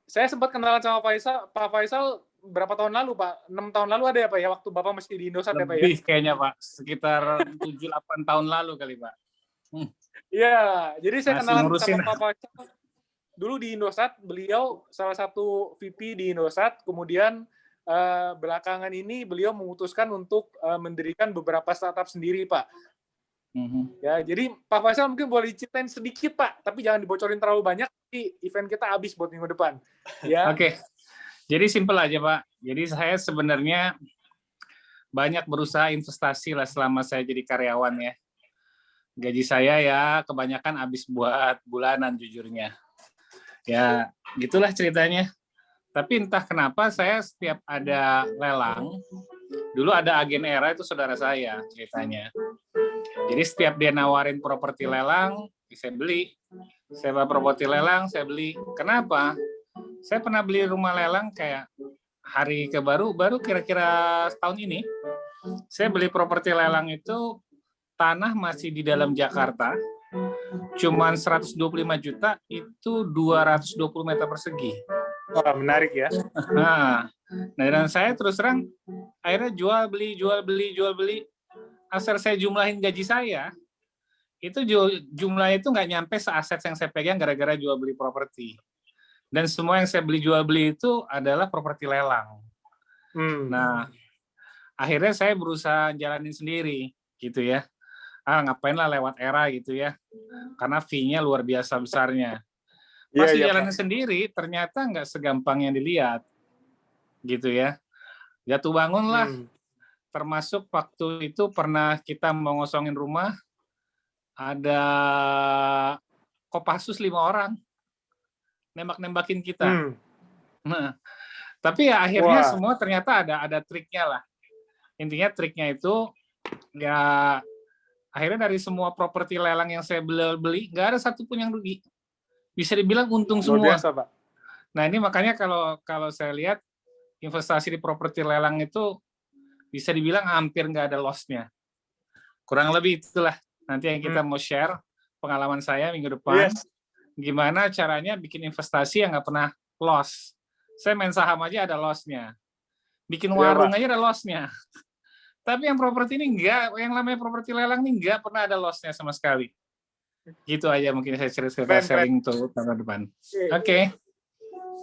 Saya sempat kenalan sama Pak Faisal berapa tahun lalu, Pak? 6 tahun lalu ada ya, Pak? Ya, waktu Bapak masih di Indosat ya, Pak? Lebih kayaknya, Pak. Sekitar 7-8 tahun lalu kali, Pak. Iya, jadi saya Masih kenalan ngurusin. sama Pak Faisal dulu di Indosat. Beliau salah satu VP di Indosat, kemudian belakangan ini beliau memutuskan untuk mendirikan beberapa startup sendiri, Pak. Ya, jadi Pak Faisal mungkin boleh diceritain sedikit, Pak, tapi jangan dibocorin terlalu banyak, nanti event kita habis buat minggu depan. Ya. Oke. Jadi simpel aja, Pak. Jadi saya sebenarnya banyak berusaha investasi lah selama saya jadi karyawan ya. Gaji saya ya kebanyakan habis buat bulanan jujurnya. Ya, gitulah ceritanya. Tapi entah kenapa saya setiap ada lelang, dulu ada agen era itu saudara saya ceritanya. Jadi setiap dia nawarin properti lelang, saya beli. Saya properti lelang, saya beli. Kenapa? Saya pernah beli rumah lelang kayak hari baru kira-kira tahun ini. Saya beli properti lelang itu tanah masih di dalam Jakarta. Cuman 125 juta itu 220 meter persegi. Wah, menarik ya. Nah, dan saya terus terang akhirnya jual beli. Asal saya jumlahin gaji saya, itu jumlah itu nggak nyampe seaset yang saya pegang gara-gara jual beli properti. Dan semua yang saya beli jual beli itu adalah properti lelang. Nah, akhirnya saya berusaha jalanin sendiri, gitu ya. Ngapain lah lewat era gitu ya, karena fee-nya luar biasa besarnya. Pas jalanin sendiri, ternyata nggak segampang yang dilihat, gitu ya. Jatuh bangun lah. Termasuk waktu itu pernah kita mau ngosongin rumah, ada Kopassus 5 orang nembak-nembakin kita. Nah, tapi ya akhirnya semua ternyata ada triknya lah. Intinya triknya itu ya akhirnya dari semua properti lelang yang saya beli nggak ada satupun yang rugi. Bisa dibilang untung semua. Biasa, Pak. Nah ini makanya kalau saya lihat investasi di properti lelang itu bisa dibilang hampir nggak ada loss-nya. Kurang lebih itulah nanti yang kita mau share pengalaman saya minggu depan. Gimana caranya bikin investasi yang nggak pernah loss. Saya main saham aja ada loss-nya. Bikin warung aja ada loss-nya. Tapi yang properti ini enggak, yang namanya properti lelang ini enggak pernah ada loss-nya sama sekali. Gitu aja mungkin saya cerita sharing tuh tahun depan. Oke.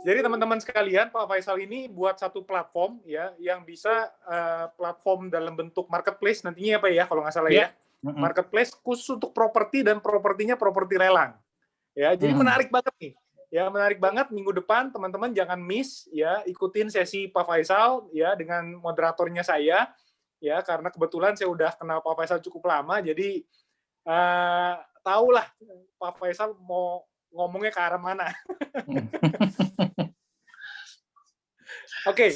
Jadi teman-teman sekalian, Pak Faisal ini buat satu platform ya yang bisa platform dalam bentuk marketplace nantinya apa ya kalau nggak salah ya. Marketplace khusus untuk properti dan propertinya properti lelang. Ya, jadi menarik banget nih. Ya, menarik banget minggu depan teman-teman jangan miss ya, ikutin sesi Pak Faisal ya dengan moderatornya saya. Ya, karena kebetulan saya udah kenal Pak Faisal cukup lama, jadi tahulah Pak Faisal mau ngomongnya ke arah mana. Oke,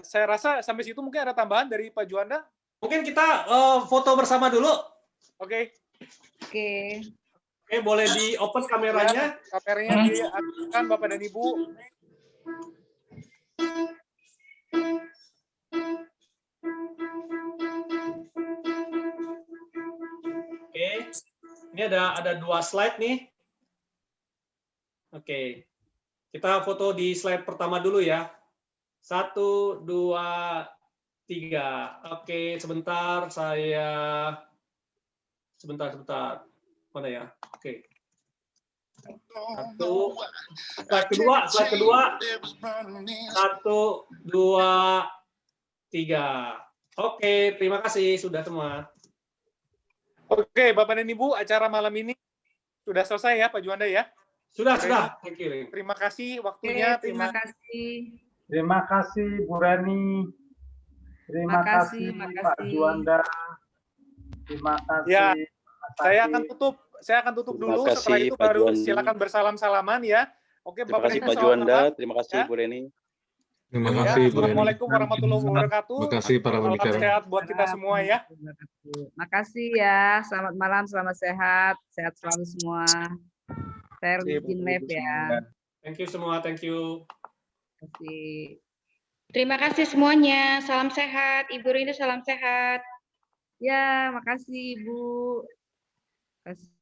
saya rasa sampai situ mungkin ada tambahan dari Pak Juanda. Mungkin kita foto bersama dulu. Oke. Oke, boleh di open kameranya. Ya, kameranya diaktifkan Bapak dan Ibu. Oke, ini ada 2 slide nih. Oke, kita foto di slide pertama dulu ya. 1, 2, 3. Oke, sebentar saya sebentar. Mana ya? Oke. 1, slide kedua. 1, 2, 3. Oke, terima kasih sudah semua. Oke, Bapak dan Ibu, acara malam ini sudah selesai ya, Pak Juanda ya? Sudah. Thank you. Terima kasih waktunya. Terima kasih. Terima kasih Bu Reni. Terima kasih Pak Juanda. Terima kasih. Ya, saya akan tutup dulu. Setelah itu baru silakan bersalam-salaman ya. Oke, terima kasih Pak Juanda. Terima kasih Bu Reni. Terima kasih Bu Reni. Assalamualaikum warahmatullahi wabarakatuh. Terima kasih para pembicara. Salam sehat buat kita semua ya. Makasih ya. Selamat malam, selamat sehat. Sehat selalu semua. Saya izin live ya. Thank you semua. Thank you. Terima kasih. Terima kasih semuanya. Salam sehat. Ibu Rini salam sehat. Ya, makasih Ibu. Terima kasih.